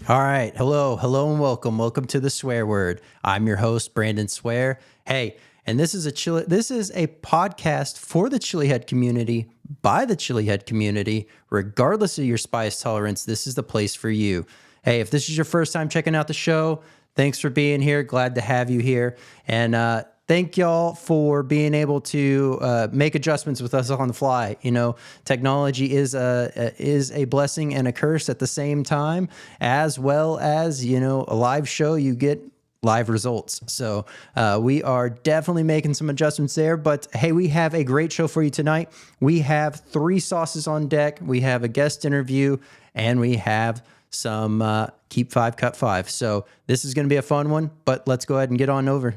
All right. Hello, and welcome. Welcome to the Swear Word. I'm your host, Brandon Swear. Hey, and this is a podcast for the chili head community by the chili head community. Regardless of your spice tolerance, this is the place for you. Hey, if this is your first time checking out the show, thanks for being here. Glad to have you here. And thank y'all for being able to make adjustments with us on the fly. You know, technology is a blessing and a curse at the same time, as well as, you know, a live show, you get live results. So we are definitely making some adjustments there. But hey, we have a great show for you tonight. We have 3 sauces on deck. We have a guest interview, and we have some Keep 5, Cut 5. So this is going to be a fun one, but let's go ahead and get on over.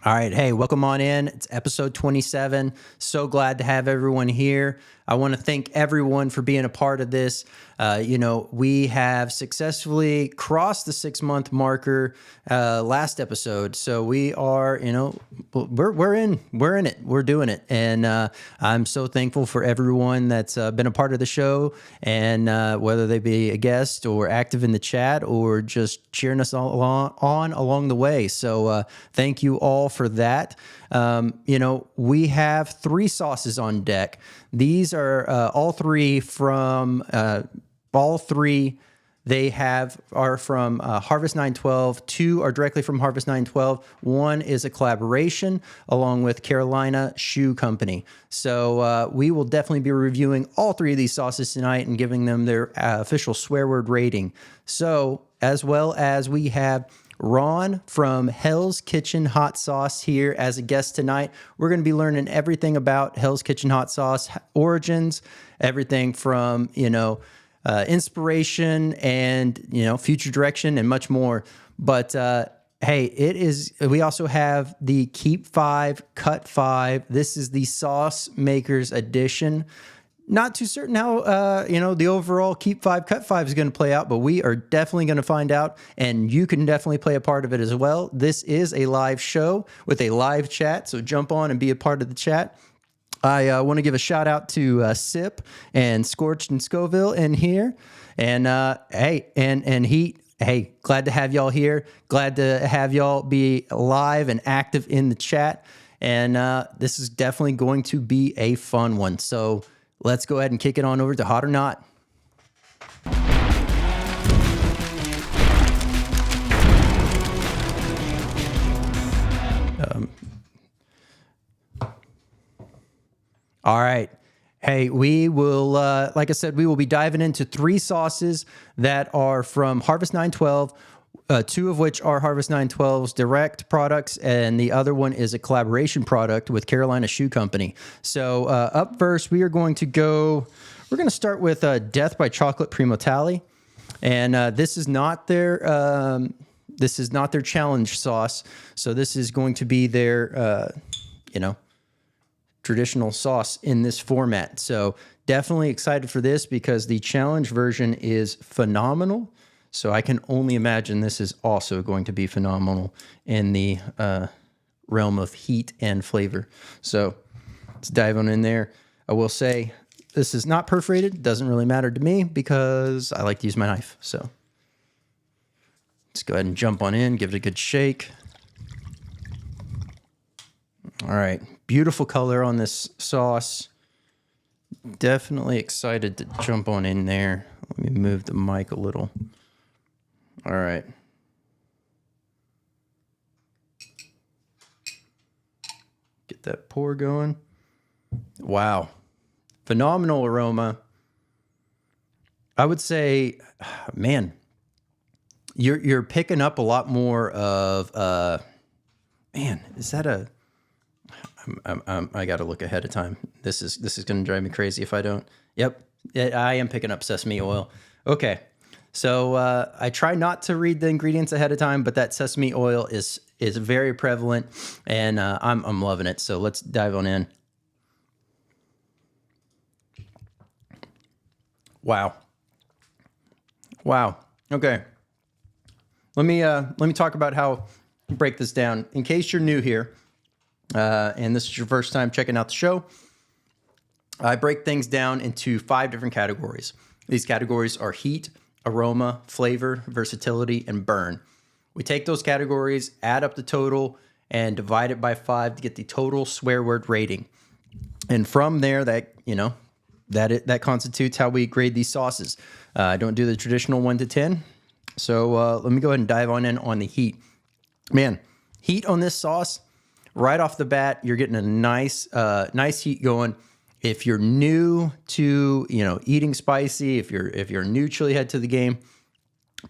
All right. Hey, welcome on in. It's episode 27. So glad to have everyone here. I want to thank everyone for being a part of this. We have successfully crossed the 6-month marker last episode. So we are, we're in it. We're doing it. And I'm so thankful for everyone that's been a part of the show, and whether they be a guest or active in the chat or just cheering us all along the way. So thank you all for that. We have 3 sauces on deck. These are all three from they are from Harvest912. 2 are directly from Harvest912. 1 is a collaboration along with Carolina Shoe Company. So we will definitely be reviewing all 3 of these sauces tonight and giving them their official swear word rating. So as well as we have Ron from Hell's Kitchen Hot Sauce here as a guest tonight. We're going to be learning everything about Hell's Kitchen Hot Sauce origins, everything from, inspiration and, future direction and much more. But, hey, we also have the Keep 5, Cut 5. This is the Sauce Makers Edition. Not too certain how, the overall Keep 5, Cut 5 is going to play out, but we are definitely going to find out, and you can definitely play a part of it as well. This is a live show with a live chat, so jump on and be a part of the chat. I want to give a shout out to Sip and Scorched and Scoville in here, and Heat. Hey, glad to have y'all here. Glad to have y'all be live and active in the chat, and this is definitely going to be a fun one. So let's go ahead and kick it on over to Hot or Not. All right. Hey, we will, like I said, we will be diving into 3 sauces that are from Harvest912, 2 of which are Harvest912's direct products, and the other one is a collaboration product with Carolina Shoe Company. So up first, we're going to start with Death by Chocolate Primo Tally, and this is not their challenge sauce. So this is going to be their, traditional sauce in this format. So definitely excited for this because the challenge version is phenomenal. So I can only imagine this is also going to be phenomenal in the realm of heat and flavor. So let's dive on in there. I will say this is not perforated. Doesn't really matter to me because I like to use my knife. So let's go ahead and jump on in, give it a good shake. All right, beautiful color on this sauce. Definitely excited to jump on in there. Let me move the mic a little. All right. Get that pour going. Wow. Phenomenal aroma. I would say, man, you're picking up a lot more of, is that a... I got to look ahead of time. This is going to drive me crazy if I don't. Yep, I am picking up sesame oil. Okay, so I try not to read the ingredients ahead of time, but that sesame oil is very prevalent, and I'm loving it. So let's dive on in. Wow. Wow. Okay. Let me talk about how to break this down. In case you're new here, and this is your first time checking out the show, I break things down into 5 different categories. These categories are heat, aroma, flavor, versatility, and burn. We take those categories, add up the total, and divide it by 5 to get the total swear word rating. And from there, that constitutes how we grade these sauces. I don't do the traditional 1 to 10. So let me go ahead and dive on in on the heat. Man, heat on this sauce, right off the bat, you're getting a nice heat going. If you're new to eating spicy, if you're a new chili head to the game,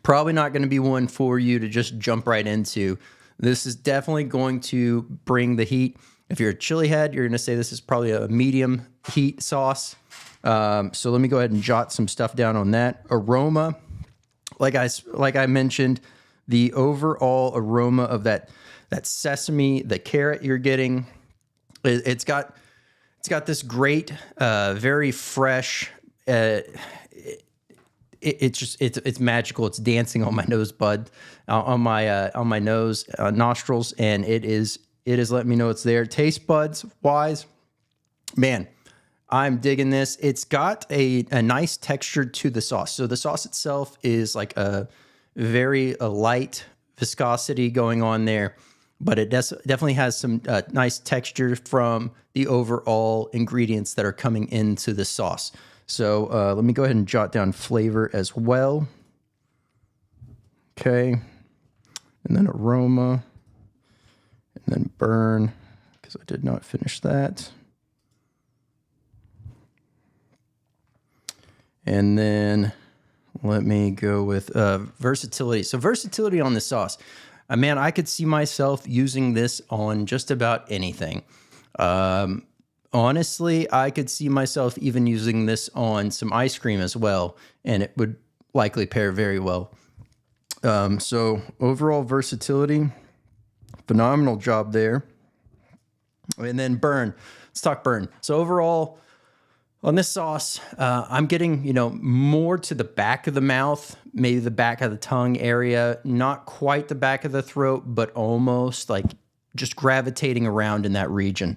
probably not going to be one for you to just jump right into. This is definitely going to bring the heat. If you're a chili head, you're going to say this is probably a medium heat sauce. So let me go ahead and jot some stuff down on that. Aroma, like I mentioned, the overall aroma of that sesame, the carrot you're getting, it's got this great, very fresh. It's magical. It's dancing on my nose bud, on my nose, nostrils, and it is letting me know it's there. Taste buds wise, man, I'm digging this. It's got a nice texture to the sauce. So the sauce itself is like a very light viscosity going on there, but it definitely has some nice texture from the overall ingredients that are coming into the sauce. So let me go ahead and jot down flavor as well. Okay. And then aroma. And then burn, because I did not finish that. And then let me go with versatility. So versatility on the sauce. Man, I could see myself using this on just about anything. Honestly, I could see myself even using this on some ice cream as well, and it would likely pair very well. So overall versatility, phenomenal job there. And then burn. Let's talk burn. So overall, on this sauce, I'm getting, more to the back of the mouth, maybe the back of the tongue area, not quite the back of the throat, but almost like just gravitating around in that region.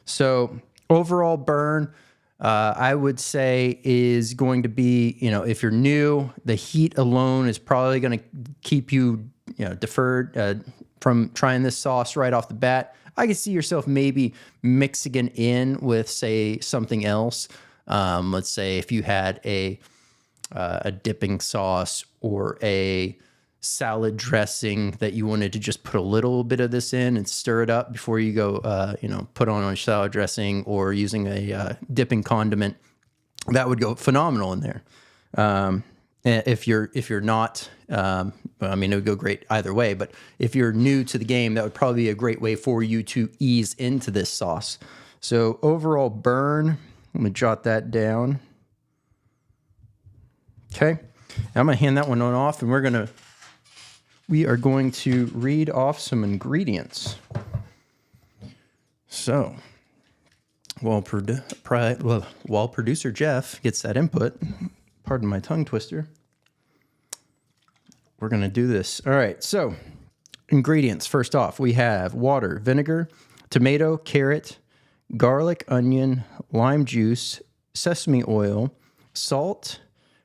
So overall burn, I would say is going to be, if you're new, the heat alone is probably going to keep you, deferred from trying this sauce right off the bat. I could see yourself maybe mixing it in with, say, something else. Let's say if you had a dipping sauce or a salad dressing that you wanted to just put a little bit of this in and stir it up before you go, put on your salad dressing, or using a dipping condiment, that would go phenomenal in there. If you're not, it would go great either way, but if you're new to the game, that would probably be a great way for you to ease into this sauce. So overall burn, let me jot that down. Okay. I'm going to hand that one off, and we are going to read off some ingredients. So while producer Jeff gets that input, pardon my tongue twister, we're going to do this. All right. So ingredients. First off, we have water, vinegar, tomato, carrot, garlic, onion, lime juice, sesame oil, salt,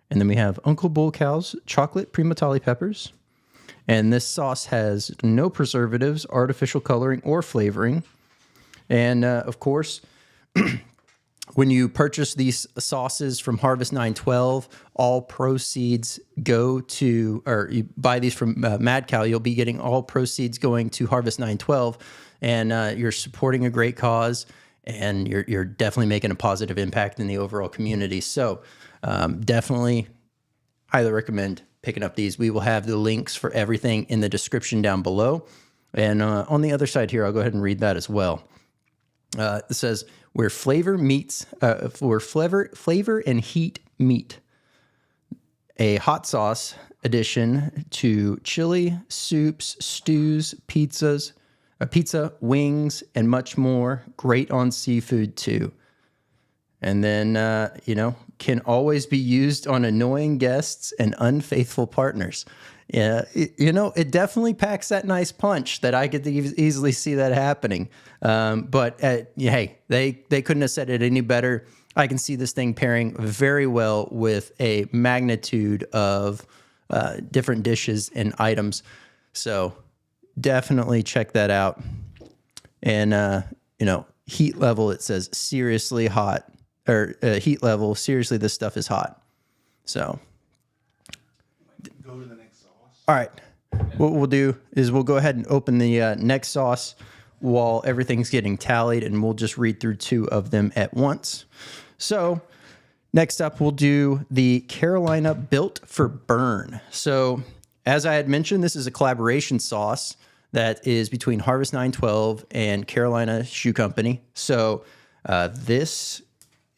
and then we have Uncle Bull Cow's chocolate primatali peppers. And this sauce has no preservatives, artificial coloring, or flavoring. And of course, when you purchase these sauces from Harvest912, all proceeds go to, or you buy these from Mad Cow, you'll be getting all proceeds going to Harvest912, and you're supporting a great cause, and you're definitely making a positive impact in the overall community. So definitely highly recommend picking up these. We will have the links for everything in the description down below. And on the other side here, I'll go ahead and read that as well. It says, where flavor and heat meet. A hot sauce addition to chili, soups, stews, pizza, wings, and much more. Great on seafood too. And then, can always be used on annoying guests and unfaithful partners. Yeah, it definitely packs that nice punch that I could easily see that happening. But hey, they couldn't have said it any better. I can see this thing pairing very well with a magnitude of different dishes and items. So definitely check that out. And, heat level, it says seriously hot. Or heat level, seriously, this stuff is hot. So, go to the next sauce. All right. What we'll do is we'll go ahead and open the next sauce while everything's getting tallied, and we'll just read through 2 of them at once. So, next up, we'll do the Carolina Built for Burn. So, as I had mentioned, this is a collaboration sauce that is between Harvest912 and Carolina Shoe Company. So, this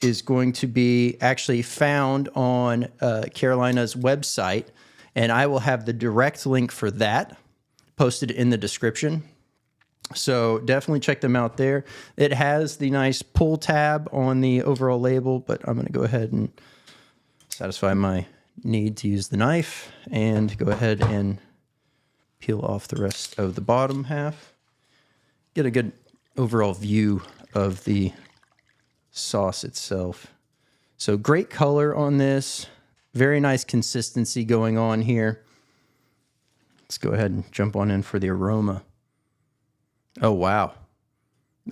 is going to be actually found on Carolina's website, and I will have the direct link for that posted in the description. So definitely check them out there. It has the nice pull tab on the overall label, but I'm going to go ahead and satisfy my need to use the knife and go ahead and peel off the rest of the bottom half. Get a good overall view of the sauce itself. So great color on this. Very nice consistency going on here. Let's go ahead and jump on in for the aroma. Oh, wow.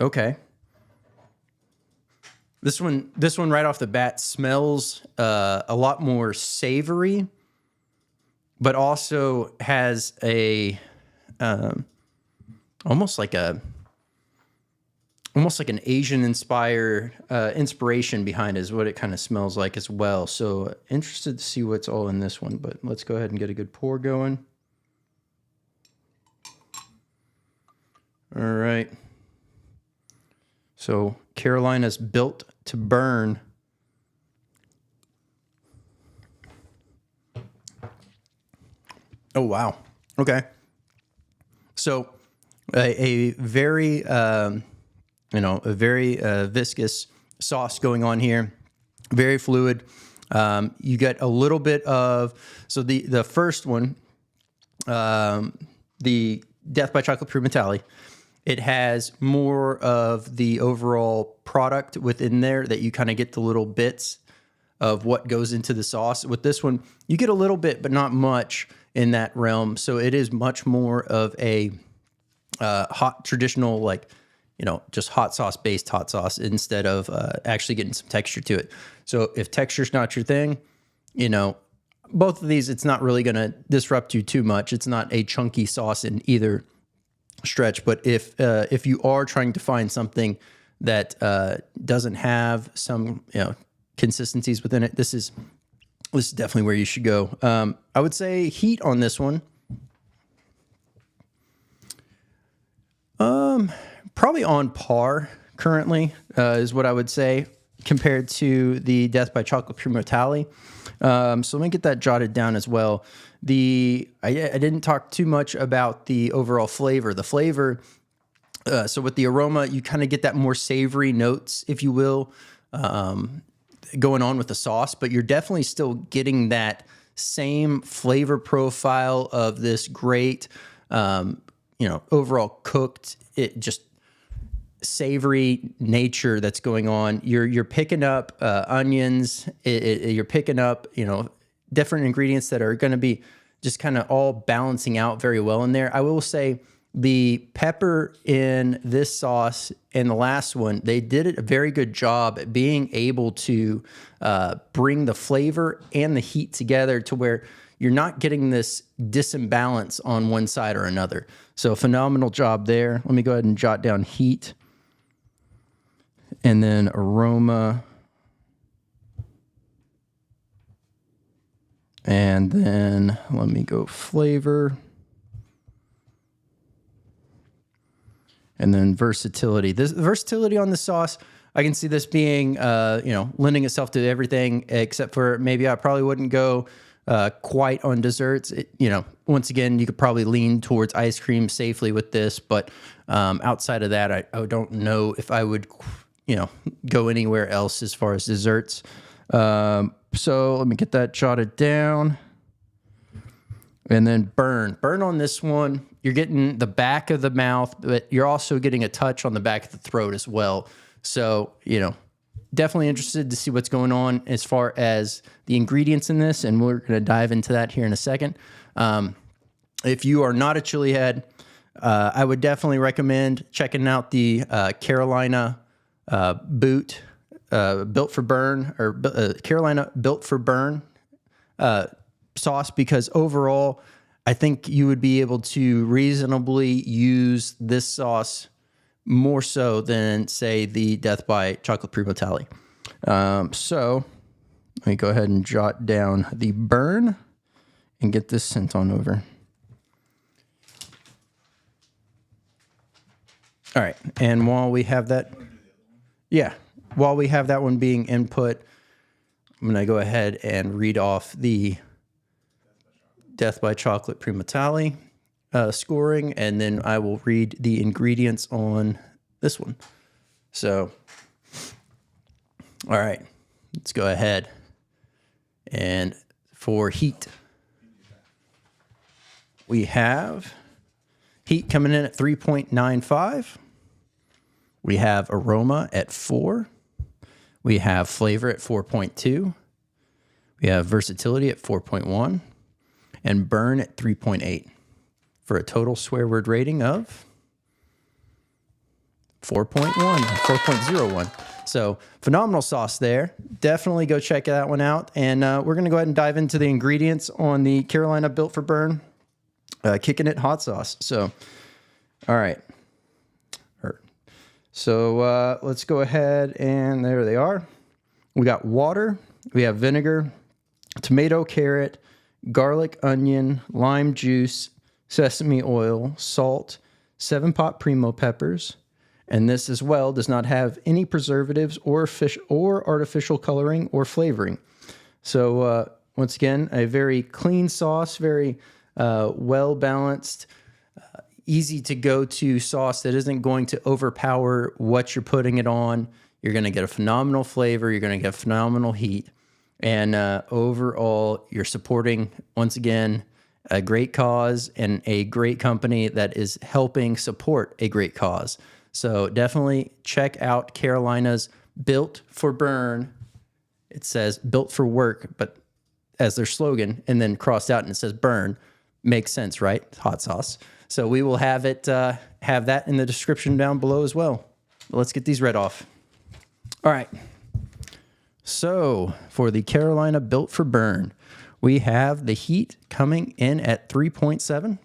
Okay. This one right off the bat smells a lot more savory, but also has a almost like an Asian inspired inspiration behind it is what it kind of smells like as well. So interested to see what's all in this one, but let's go ahead and get a good pour going. All right. So Carolina's Built to Burn. Oh, wow. Okay. So a very, a very viscous sauce going on here. Very fluid. You get a little bit of, so the first one, the Death by Chocolate Pure Metallic, it has more of the overall product within there that you kind of get the little bits of what goes into the sauce. With this one, you get a little bit, but not much in that realm. So it is much more of a hot, traditional, just hot sauce based hot sauce instead of actually getting some texture to it. So if texture's not your thing, both of these, it's not really going to disrupt you too much. It's not a chunky sauce in either stretch. But if you are trying to find something that doesn't have some consistencies within it, this is definitely where you should go. I would say heat on this one. Probably on par currently is what I would say compared to the Death by Chocolate Pure Metallic. So let me get that jotted down as well. I didn't talk too much about the overall flavor. The flavor, so with the aroma, you kind of get that more savory notes, if you will, going on with the sauce, but you're definitely still getting that same flavor profile of this great, overall cooked, just savory nature that's going on. You're picking up onions. You're picking up different ingredients that are going to be just kind of all balancing out very well in there. I will say the pepper in this sauce and the last one, they did a very good job at being able to bring the flavor and the heat together to where you're not getting this disimbalance on one side or another. So phenomenal job there. Let me go ahead and jot down heat and then aroma. And then let me go flavor. And then versatility. This versatility on the sauce, I can see this being, lending itself to everything except for maybe I probably wouldn't go quite on desserts. Once again, you could probably lean towards ice cream safely with this, but outside of that, I don't know if I would, go anywhere else as far as desserts. So let me get that jotted down. And then burn on this one. You're getting the back of the mouth, but you're also getting a touch on the back of the throat as well. So, definitely interested to see what's going on as far as the ingredients in this. And we're going to dive into that here in a second. If you are not a chili head, I would definitely recommend checking out the Carolina Boot Built for Burn, or Carolina Built for Burn sauce, because overall, I think you would be able to reasonably use this sauce more so than, say, the Death by Chocolate Primo Tally. So let me go ahead and jot down the burn and get this sent on over. All right, and while we have that, while we have that one being input, I'm going to go ahead and read off the Death by Chocolate Primo Tally scoring, and then I will read the ingredients on this one. So, all right, let's go ahead. And for heat, we have heat coming in at 3.95. We have aroma at 4. We have flavor at 4.2. We have versatility at 4.1. And burn at 3.8 for a total swear word rating of 4.01. So phenomenal sauce there. Definitely go check that one out. And we're going to go ahead and dive into the ingredients on the Carolina Built for Burn Kicking It hot sauce. So, all right. So let's go ahead, and there they are. We got water. We have vinegar, tomato, carrot, garlic, onion, lime juice, sesame oil, salt, 7-pot primo peppers. And this as well does not have any preservatives or artificial coloring or flavoring. So once again, a very clean sauce, very well-balanced, easy to go to sauce that isn't going to overpower what you're putting it on. You're going to get a phenomenal flavor. You're going to get phenomenal heat. And overall, you're supporting, once again, a great cause and a great company that is helping support a great cause. So definitely check out Carolina's Built for Burn. It says Built for Work, but as their slogan, and then crossed out and it says burn. Makes sense, right? Hot sauce. So we will have it have that in the description down below as well. Let's get these read off. All right. So for the Carolina Built for Burn, we have the heat coming in at 3.7,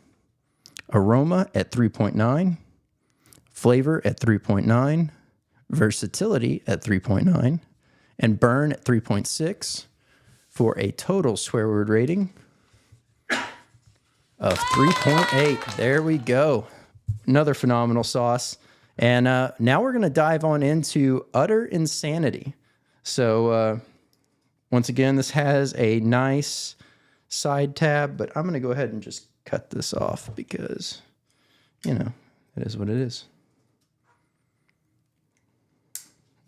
aroma at 3.9, flavor at 3.9, versatility at 3.9, and burn at 3.6 for a total swear word rating of 3.8. There we go. Another phenomenal sauce. And now we're going to dive on into utter insanity. So once again, this has a nice side tab, but I'm going to go ahead and just cut this off because, it is what it is.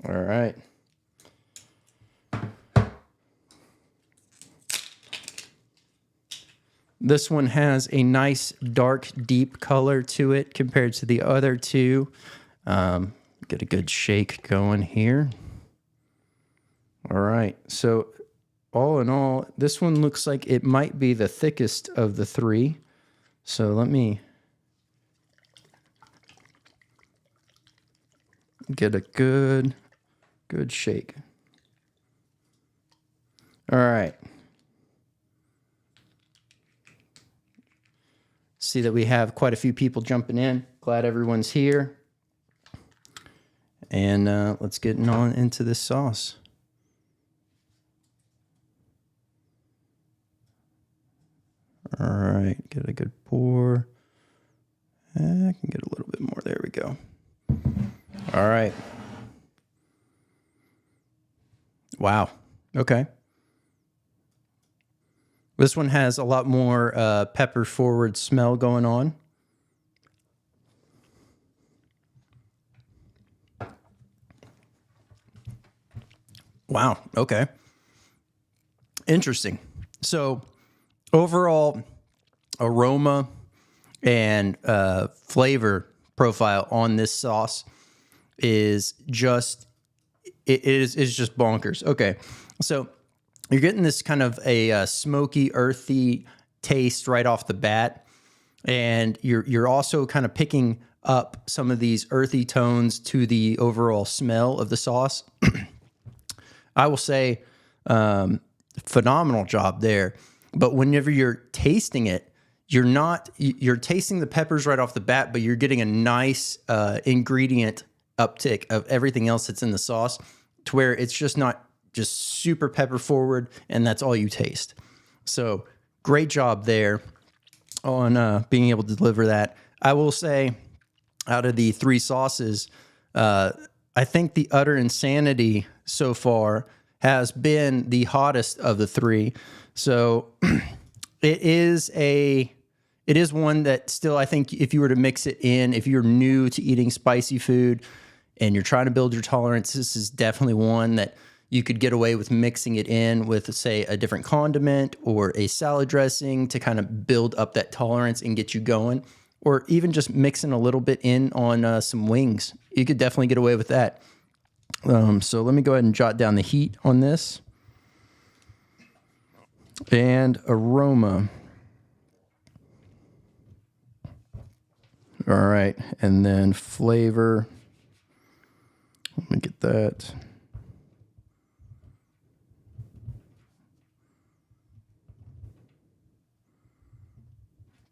All right. This one has a nice dark, deep color to it compared to the other two. Get a good shake going here. All right, so all in all, this one looks like it might be the thickest of the three. So let me get a good shake. All right. See that we have quite a few people jumping in. Glad everyone's here. And let's get on into this sauce. All right, get a good pour. I can get a little bit more. There we go. All right. Wow. Okay. This one has a lot more pepper forward smell going on. Wow. Okay. Interesting. So overall aroma and flavor profile on this sauce is just is just bonkers. Okay, so you're getting this kind of a smoky, earthy taste right off the bat, and you're also kind of picking up some of these earthy tones to the overall smell of the sauce. I will say, phenomenal job there. But whenever you're tasting it, you're tasting the peppers right off the bat, but you're getting a nice ingredient uptick of everything else that's in the sauce, to where it's just not just super pepper forward, and that's all you taste. So great job there on being able to deliver that. I will say, out of the three sauces, I think the Utter Insanity so far has been the hottest of the three. So it is one that still, I think if you were to mix it in, if you're new to eating spicy food and you're trying to build your tolerance, this is definitely one that you could get away with mixing it in with, say, a different condiment or a salad dressing to kind of build up that tolerance and get you going. Or even just mixing a little bit in on some wings. You could definitely get away with that. So let me go ahead and jot down the heat on this. And aroma. All right, and then flavor. Let me get that.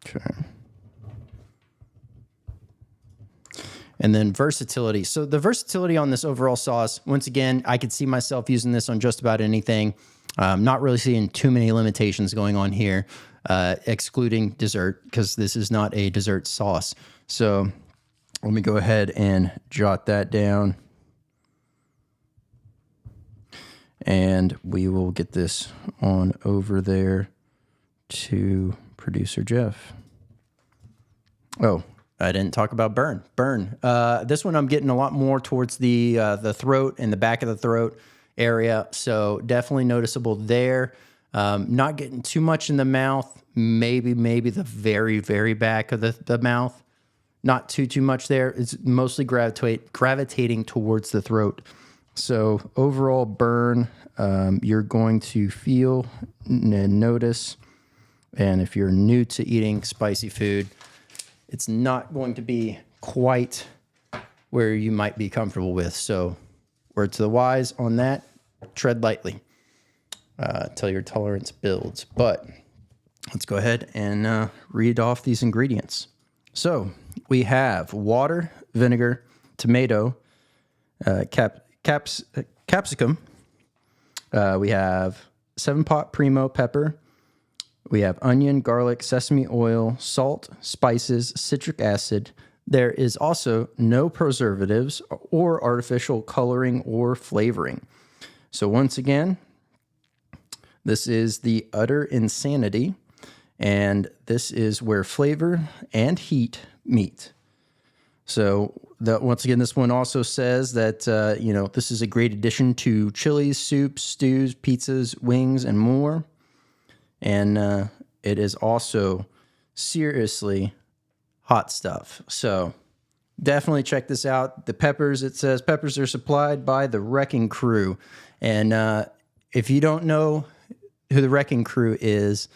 Okay. And then versatility. So the versatility on this overall sauce, once again, I could see myself using this on just about anything. Not really seeing too many limitations going on here, excluding dessert, because this is not a dessert sauce. So let me go ahead and jot that down. And we will get this on over there to producer Jeff. Oh, I didn't talk about burn. This one I'm getting a lot more towards the throat and the back of the throat area, so definitely noticeable there. Not getting too much in the mouth. Maybe the very, very back of the mouth. Not too much there. It's mostly gravitating towards the throat. So overall burn, you're going to feel and notice. And if you're new to eating spicy food, it's not going to be quite where you might be comfortable with. So word to the wise on that, tread lightly till your tolerance builds. But let's go ahead and read off these ingredients. So we have water, vinegar, tomato, capsicum. We have 7-pot primo pepper. We have onion, garlic, sesame oil, salt, spices, citric acid. There is also no preservatives or artificial coloring or flavoring. So once again, this is the Utter Insanity, and this is where flavor and heat meet. So once again, this one also says that, this is a great addition to chilies, soups, stews, pizzas, wings, and more. And it is also seriously hot stuff. So definitely check this out. The peppers, it says peppers are supplied by the Wrecking Crew. And if you don't know who the Wrecking Crew is,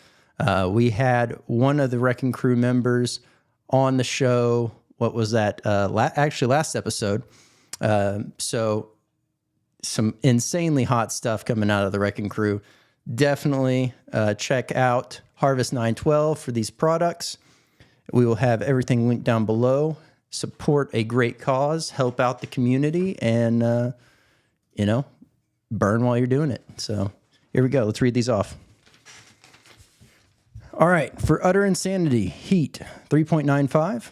we had one of the Wrecking Crew members on the show. What was that? Actually, last episode. So some insanely hot stuff coming out of the Wrecking Crew. Definitely check out Harvest912 for these products. We will have everything linked down below. Support a great cause, help out the community, and, burn while you're doing it. So here we go. Let's read these off. All right. For Utter Insanity, heat 3.95,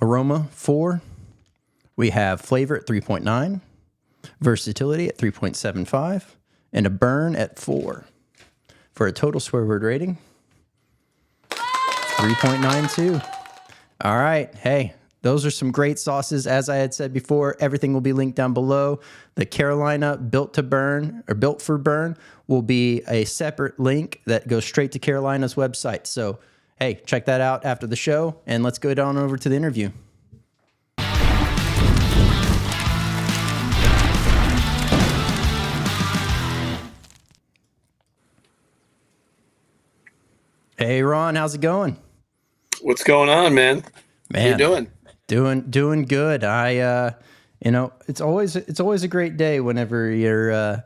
aroma 4. We have flavor at 3.9, versatility at 3.75. And a burn at 4 for a total swear word rating 3.92. All right. Hey, those are some great sauces. As I had said before, everything will be linked down below. The Carolina Built to Burn or Built for Burn will be a separate link that goes straight to Carolina's website. So, hey, check that out after the show, and let's go down over to the interview. Hey, Ron, how's it going? What's going on, man? How you doing? Doing good. It's always a great day whenever you're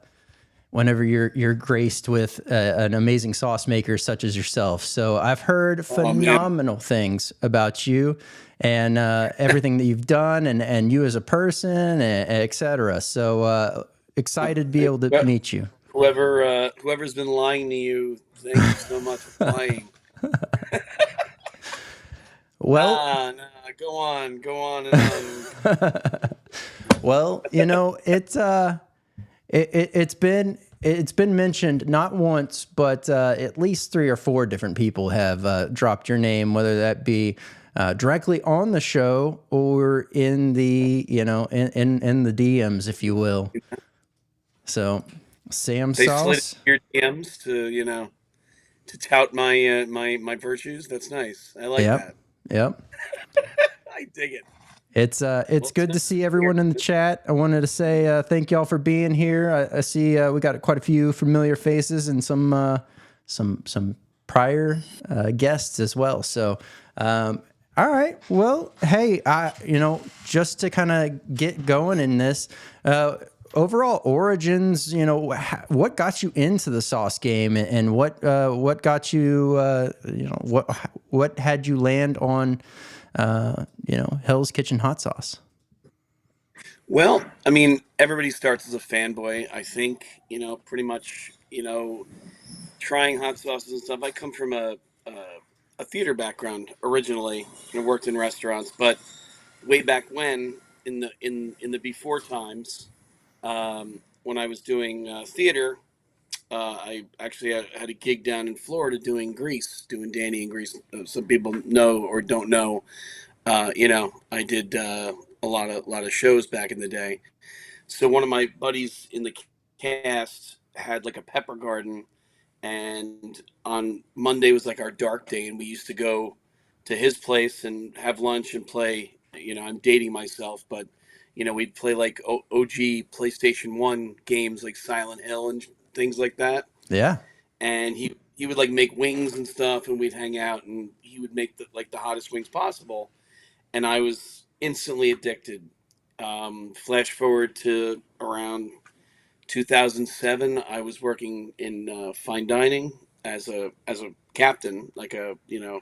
graced with an amazing sauce maker such as yourself. So I've heard phenomenal things about you and everything that you've done and you as a person, etc. So excited to be able to meet you. Whoever's been lying to you, thank you so much for lying. Well, go on and on. Well, it's been mentioned not once, but at least 3 or 4 different people have dropped your name, whether that be directly on the show or in the in the DMs, if you will. So, Sam They Sauce. slid your DMs to tout my virtues. That's nice. I like that. Yep. I dig it. It's good to see everyone in the chat. I wanted to say thank y'all for being here. I see we got quite a few familiar faces and some prior guests as well. So, all right. Well, hey, just to kind of get going in this, overall origins, what got you into the sauce game, and what got you, what had you land on, Hell's Kitchen hot sauce? Well, I mean, everybody starts as a fanboy. I think pretty much trying hot sauces and stuff. I come from a theater background originally, and worked in restaurants, but way back when in the before times, when I was doing theater, I actually had a gig down in Florida doing Grease, doing Danny and Grease. Some people know or don't know. I did a lot of shows back in the day. So one of my buddies in the cast had like a pepper garden, and on Monday was like our dark day, and we used to go to his place and have lunch and play. I'm dating myself, but we'd play like OG PlayStation 1 games like Silent Hill and things like that. Yeah. And he would like make wings and stuff, and we'd hang out, and he would make the hottest wings possible, and I was instantly addicted. Flash forward to around 2007, I was working in fine dining as a captain, like a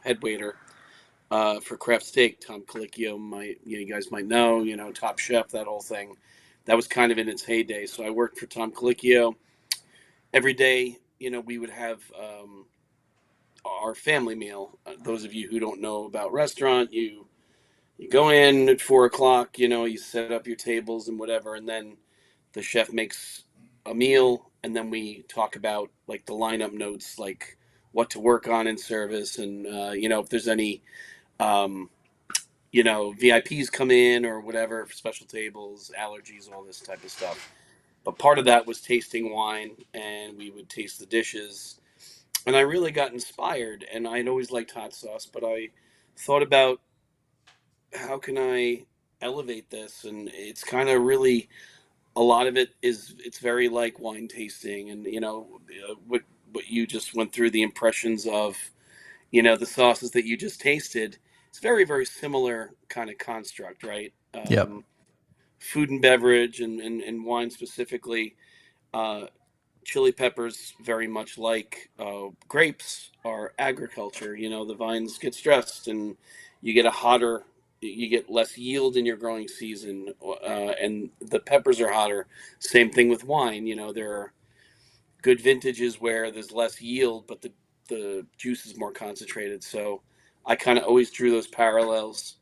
head waiter for Craft Steak. Tom Colicchio, you guys might know, Top Chef, that whole thing. That was kind of in its heyday. So I worked for Tom Colicchio. Every day, we would have our family meal. Those of you who don't know about restaurant, you go in at 4:00. You set up your tables and whatever, and then the chef makes a meal, and then we talk about like the lineup notes, like what to work on in service, and if there's any VIPs come in or whatever for special tables, allergies, all this type of stuff. But part of that was tasting wine, and we would taste the dishes. And I really got inspired, and I'd always liked hot sauce, but I thought about how can I elevate this, and it's kind of really a lot of it's very like wine tasting, and what you just went through, the impressions of the sauces that you just tasted. It's very, very similar kind of construct, right? Yep. Food and beverage and wine specifically. Chili peppers, very much like grapes, are agriculture. The vines get stressed, and you get less yield in your growing season, and the peppers are hotter. Same thing with wine. There are good vintages where there's less yield, but the juice is more concentrated. So I kind of always drew those parallels.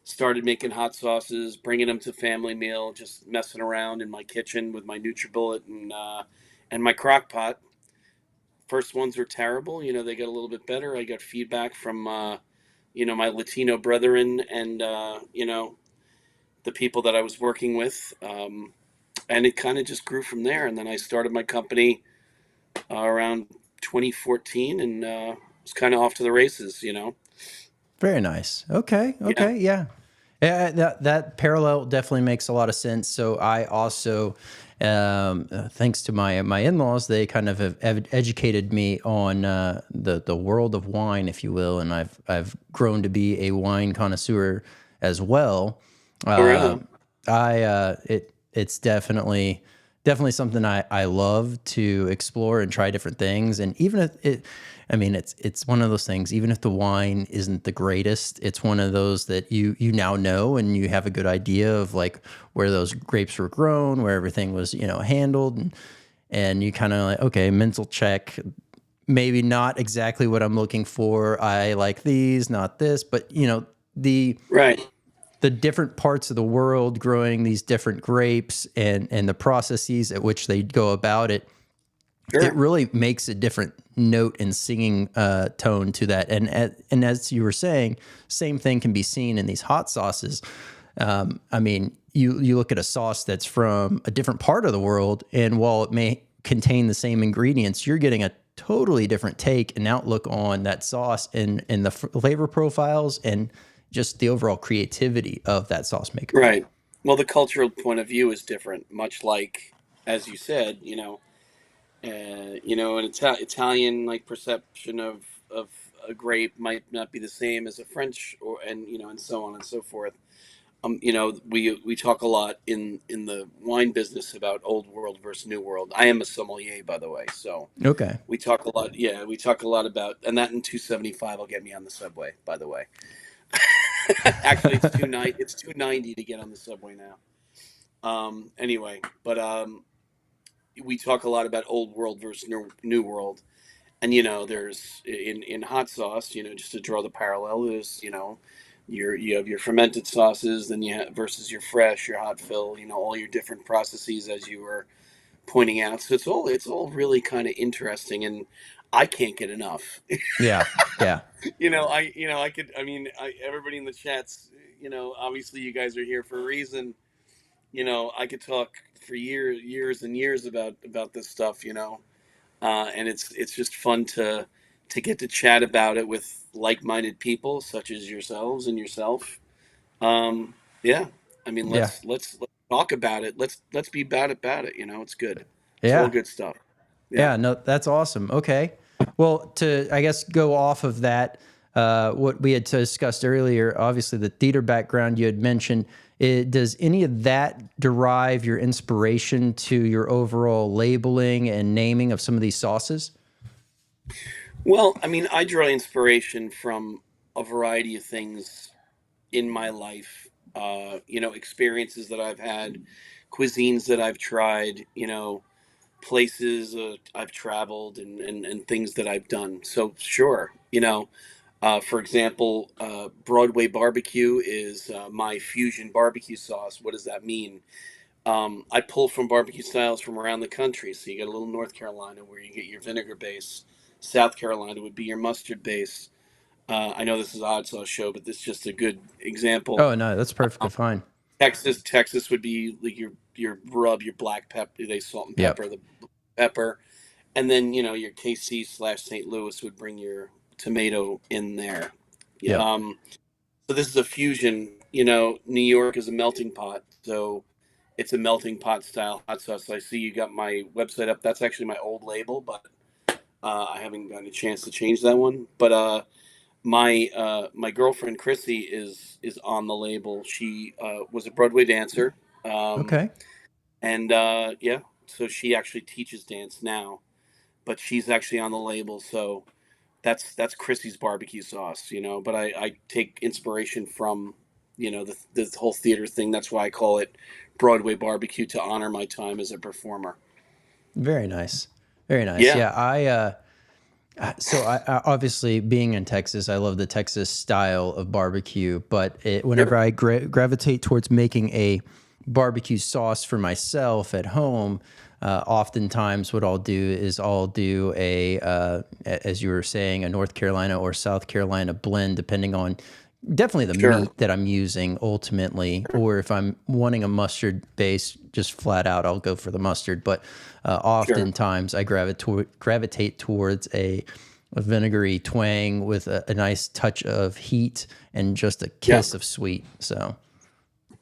Started making hot sauces, bringing them to family meal, just messing around in my kitchen with my NutriBullet and my crock pot. First ones were terrible. They got a little bit better. I got feedback from my Latino brethren and the people that I was working with, and it kind of just grew from there. And then I started my company around 2014, and was kind of off to the races. Very nice. Okay. Yeah. Okay. Yeah. Yeah. That parallel definitely makes a lot of sense. So I also, thanks to my in-laws, they kind of have educated me on the world of wine, if you will, and I've grown to be a wine connoisseur as well. Oh, really? It's definitely something I love to explore and try different things. And even if I mean, it's one of those things, even if the wine isn't the greatest, it's one of those that you now know, and you have a good idea of like where those grapes were grown, where everything was, handled. And you kind of like, okay, mental check, maybe not exactly what I'm looking for. I like these, not this, but the Right. the different parts of the world growing these different grapes and the processes at which they go about it, Sure. it really makes a different note and singing tone to that. And as you were saying, same thing can be seen in these hot sauces. I mean, you look at a sauce that's from a different part of the world, and while it may contain the same ingredients, you're getting a totally different take and outlook on that sauce and the flavor profiles and just the overall creativity of that sauce maker. Right. Well, the cultural point of view is different, much like, as you said, an Italian like perception of a grape might not be the same as a French, and so on and so forth. We talk a lot in the wine business about old world versus new world. I am a sommelier, by the way, so Okay. we talk a lot. Yeah, we talk a lot about, and that in 275 will get me on the subway, by the way. Actually, it's 290 to get on the subway now. Anyway, but we talk a lot about old world versus new world, and there's in hot sauce, just to draw the parallel, there's you have your fermented sauces, then you have versus your fresh, your hot fill, all your different processes as you were pointing out. So it's all really kind of interesting, and I can't get enough. Yeah. Yeah. I could. I mean, everybody in the chats. Obviously, you guys are here for a reason. I could talk for years and years about this stuff. And it's just fun to get to chat about it with like-minded people such as yourselves and yourself. Yeah, I mean, Yeah. let's talk about it. Let's be about it. It's good. It's all Yeah. good stuff. Yeah. Yeah, no, that's awesome. Okay. Well, to, I guess, go off of that, what we had discussed earlier, obviously the theater background you had mentioned, does any of that derive your inspiration to your overall labeling and naming of some of these sauces? Well, I mean, I draw inspiration from a variety of things in my life. Experiences that I've had, cuisines that I've tried, places I've traveled, and things that I've done. So sure, for example, Broadway barbecue is my fusion barbecue sauce. What does that mean? I pull from barbecue styles from around the country. So you get a little North Carolina where you get your vinegar base. South Carolina would be your mustard base. I know this is an odd sauce show, but this is just a good example. Oh, no, that's perfectly fine. Texas would be like your rub, your black pepper. They salt and Yep. pepper the pepper, and then your KC/St. Louis would bring your tomato in there. Yep. So this is a fusion. New York is a melting pot, so it's a melting pot style hot sauce. I see you got my website up. That's actually my old label, but I haven't gotten a chance to change that one. But my girlfriend Chrissy is on the label. She was a Broadway dancer, Okay. and yeah, so she actually teaches dance now, but she's actually on the label. So that's Chrissy's barbecue sauce, But I take inspiration from the whole theater thing. That's why I call it Broadway barbecue, to honor my time as a performer. Very nice. Very nice. Yeah. Yeah. So I obviously, being in Texas, I love the Texas style of barbecue, but whenever Sure. I gravitate towards making a barbecue sauce for myself at home, oftentimes what I'll do is I'll do as you were saying, a North Carolina or South Carolina blend, depending on definitely the Sure. meat that I'm using ultimately, or if I'm wanting a mustard base, just flat out, I'll go for the mustard. But Sure. oftentimes I gravitate towards a vinegary twang with a nice touch of heat and just a Yeah. kiss of sweet. So,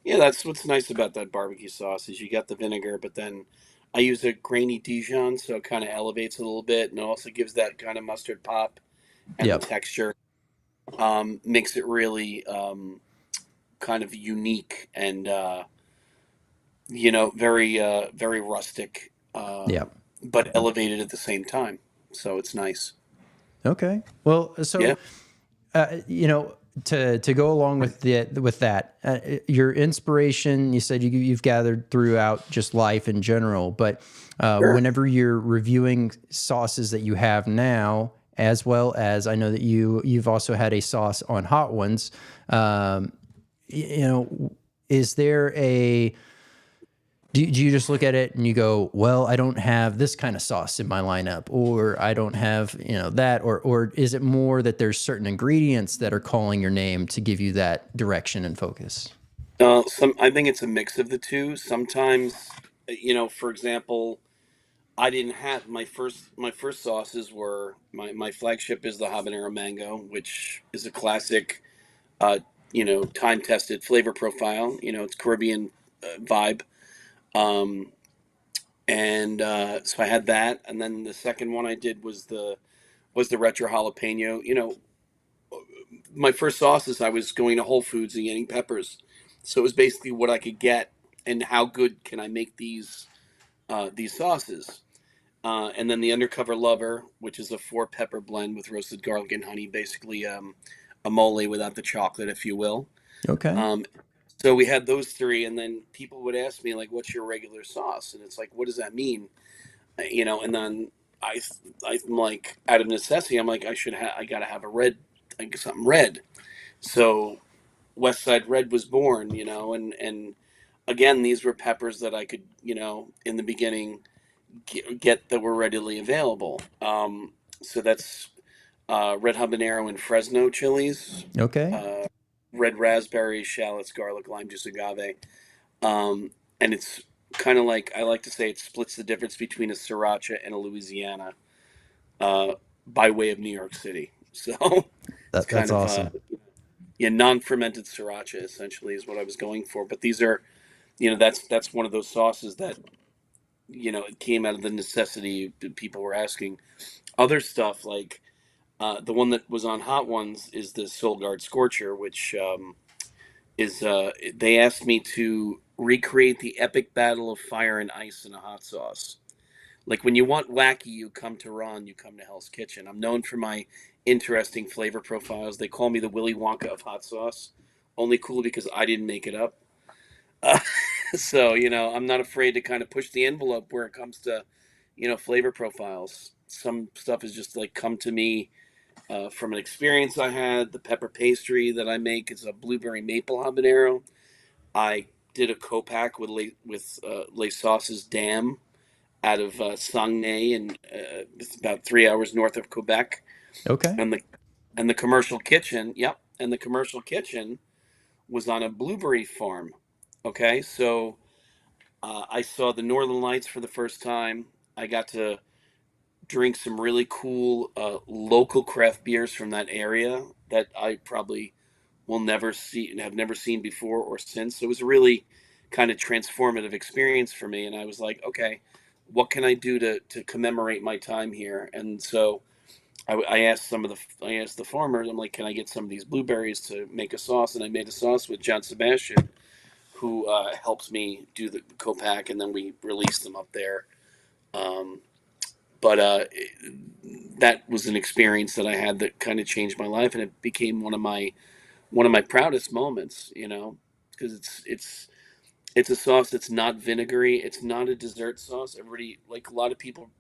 Yeah, that's what's nice about that barbecue sauce is you got the vinegar, but then I use a grainy Dijon, so it kind of elevates it a little bit, and it also gives that kind of mustard pop and the yep. texture. Makes it really kind of unique and very rustic, Yep. but elevated at the same time. So it's nice. Okay. Well, Yeah, so to go along with that, your inspiration, you said you've gathered throughout just life in general, but sure. whenever you're reviewing sauces that you have now, as well as I know that you've also had a sauce on Hot Ones, um, is there a do you just look at it and you go, well, I don't have this kind of sauce in my lineup, or I don't have, that, or is it more that there's certain ingredients that are calling your name to give you that direction and focus? I think it's a mix of the two. Sometimes, for example, I didn't have my first sauces were my flagship is the habanero mango, which is a classic, uh, time tested flavor profile. It's Caribbean vibe. Um, and so I had that, and then the second one I did was the retro jalapeno. My first sauces I was going to Whole Foods and getting peppers, so it was basically what I could get and how good can I make these sauces. And then the Undercover Lover, which is a four pepper blend with roasted garlic and honey, basically a mole without the chocolate, if you will. Okay. Um, so we had those three, and then people would ask me like, "What's your regular sauce?" And it's like, "What does that mean?" And then I, I'm like, out of necessity, I'm like, I gotta have a red, like something red. So West Side Red was born, and again, these were peppers that I could, in the beginning get that were readily available. So that's red habanero and Fresno chilies, Okay. uh, red raspberries, shallots, garlic, lime juice, agave. And it's kind of like I like to say it splits the difference between a sriracha and a Louisiana uh, by way of New York City. So it's That's kind of awesome. yeah, non-fermented sriracha essentially is what I was going for. But these are that's one of those sauces that it came out of the necessity that people were asking. Other stuff like the one that was on Hot Ones is the Soul Guard Scorcher, which is they asked me to recreate the epic battle of fire and ice in a hot sauce. Like when you want wacky, you come to Ron, you come to Hell's Kitchen. I'm known for my interesting flavor profiles. They call me the Willy Wonka of hot sauce. Only cool because I didn't make it up. Uh, so I'm not afraid to kind of push the envelope where it comes to flavor profiles. Some stuff is just like come to me from an experience I had. The pepper pastry that I make is a blueberry maple habanero. I did a copac with Les Sauces Dam out of Saguenay, and it's about 3 hours north of Quebec. Okay. And the commercial kitchen, yep, and the commercial kitchen was on a blueberry farm. Okay, so I saw the Northern Lights for the first time. I got to drink some really cool local craft beers from that area that I probably will never see and have never seen before or since. So it was a really kind of transformative experience for me. And I was like, okay, what can I do to commemorate my time here? And so I asked I asked the farmers, I'm like, can I get some of these blueberries to make a sauce? And I made a sauce with John Sebastian, who helps me do the co-pack, and then we release them up there. Um, but that was an experience that I had that kind of changed my life, and it became one of my proudest moments. Because it's a sauce that's not vinegary. It's not a dessert sauce. Everybody, like a lot of people,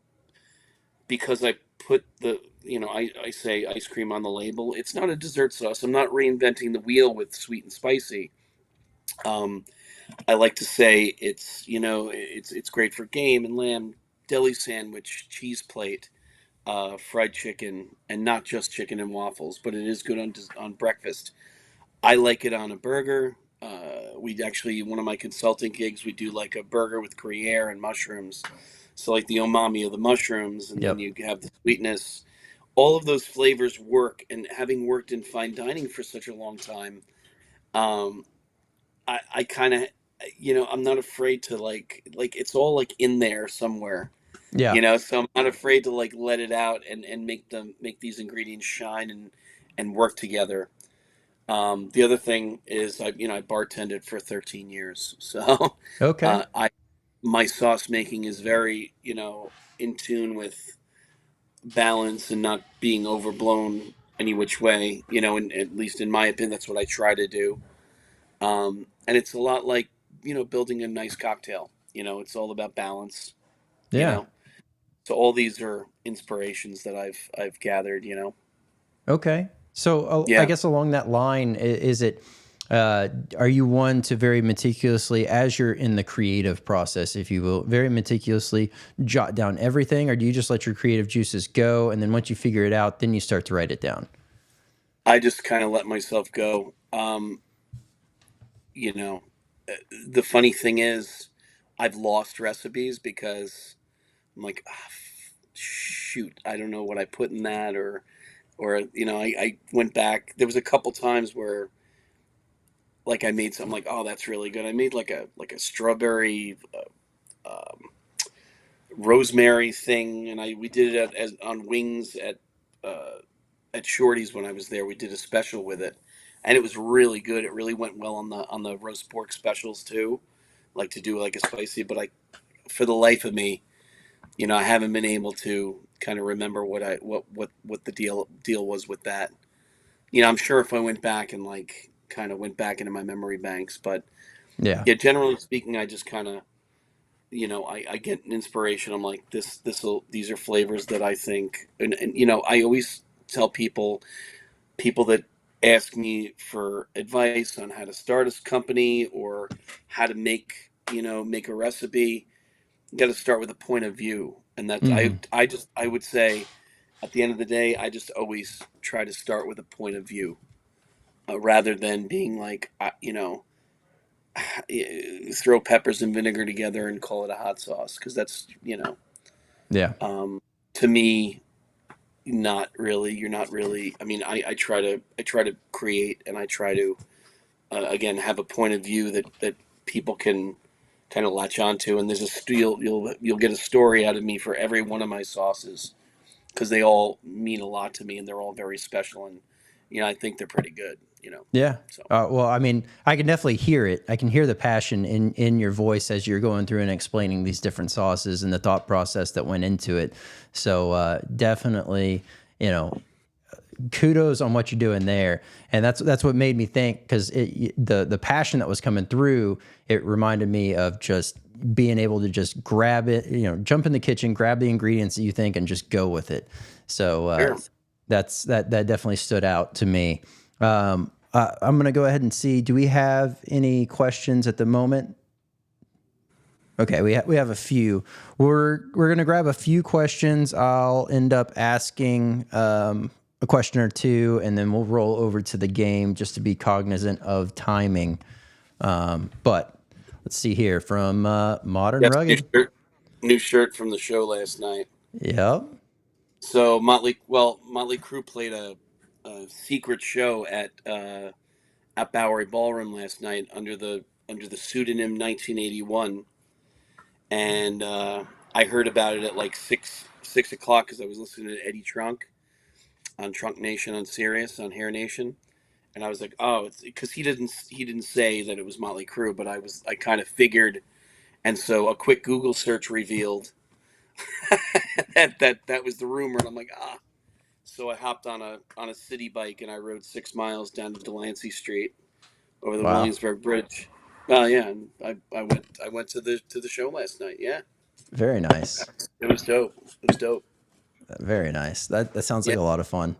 because I put I say ice cream on the label. It's not a dessert sauce. I'm not reinventing the wheel with sweet and spicy. Um, I like to say it's it's great for game and lamb, deli sandwich, cheese plate, fried chicken, and not just chicken and waffles, but it is good on breakfast. I like it on a burger. We actually, one of my consulting gigs, we do like a burger with Gruyere and mushrooms. So like the umami of the mushrooms, and then Yep. you have the sweetness. All of those flavors work. And having worked in fine dining for such a long time, um, I kind of, I'm not afraid to like it's all like in there somewhere. Yeah. So I'm not afraid to like let it out and make these ingredients shine and work together. The other thing is I bartended for 13 years, so Okay. I my sauce making is very in tune with balance and not being overblown any which way. And at least in my opinion, that's what I try to do. And it's a lot like building a nice cocktail. It's all about balance. You Yeah. know, so all these are inspirations that I've gathered. Okay. So I Yeah. guess along that line, is it, are you one to very meticulously, as you're in the creative process, if you will, very meticulously jot down everything, or do you just let your creative juices go, and then once you figure it out, then you start to write it down? I just kind of let myself go. You know, the funny thing is, I've lost recipes because I'm like, shoot, I don't know what I put in that, or I went back. There was a couple times where like I made something like, oh, that's really good. I made like a strawberry rosemary thing, and I we did it as on wings uh, at Shorty's when I was there. We did a special with it, and it was really good. It really went well on the roast pork specials too. Like to do like a spicy, but I for the life of me, I haven't been able to kind of remember what the deal was with that. I'm sure if I went back and like kind of went back into my memory banks, but Yeah. yeah, generally speaking, I just kind of I get an inspiration. I'm like these are flavors that I think, and I always tell people that ask me for advice on how to start a company or how to make a recipe. You got to start with a point of view, and that's Hmm. I would say at the end of the day, I just always try to start with a point of view, rather than being like throw peppers and vinegar together and call it a hot sauce, because that's Yeah. um, to me not really. You're not really. I mean, I try to create, and I try to again have a point of view that people can kind of latch onto. And there's you'll get a story out of me for every one of my sauces, because they all mean a lot to me, and they're all very special, and I think they're pretty good. Yeah. So Well, I mean, I can definitely hear it. I can hear the passion in your voice as you're going through and explaining these different sauces and the thought process that went into it. So definitely, you know, kudos on what you're doing there. And that's what made me think, because the passion that was coming through, it reminded me of just being able to just grab it, jump in the kitchen, grab the ingredients that you think, and just go with it. So sure. that definitely stood out to me. I'm going to go ahead and see, do we have any questions at the moment? Okay, we have a few. We're going to grab a few questions. I'll end up asking a question or two, and then we'll roll over to the game just to be cognizant of timing. But let's see here from Modern Yes, new Rugged. shirt, new shirt from the show last night. Yep. So Motley Crue played a secret show at Bowery Ballroom last night under the pseudonym 1981, and I heard about it at like six o'clock because I was listening to Eddie Trunk on Trunk Nation on Sirius on Hair Nation, and I was like, oh, it's because he didn't say that it was Motley Crue, but I kind of figured, and so a quick Google search revealed that was the rumor, and I'm like, ah. So I hopped on a city bike and I rode 6 miles down to Delancey Street over the Wow. Williamsburg Bridge. Oh yeah, and I went to the show last night. Yeah, Very nice. it was dope. It was dope. Very nice. That sounds Yeah. like a lot of fun.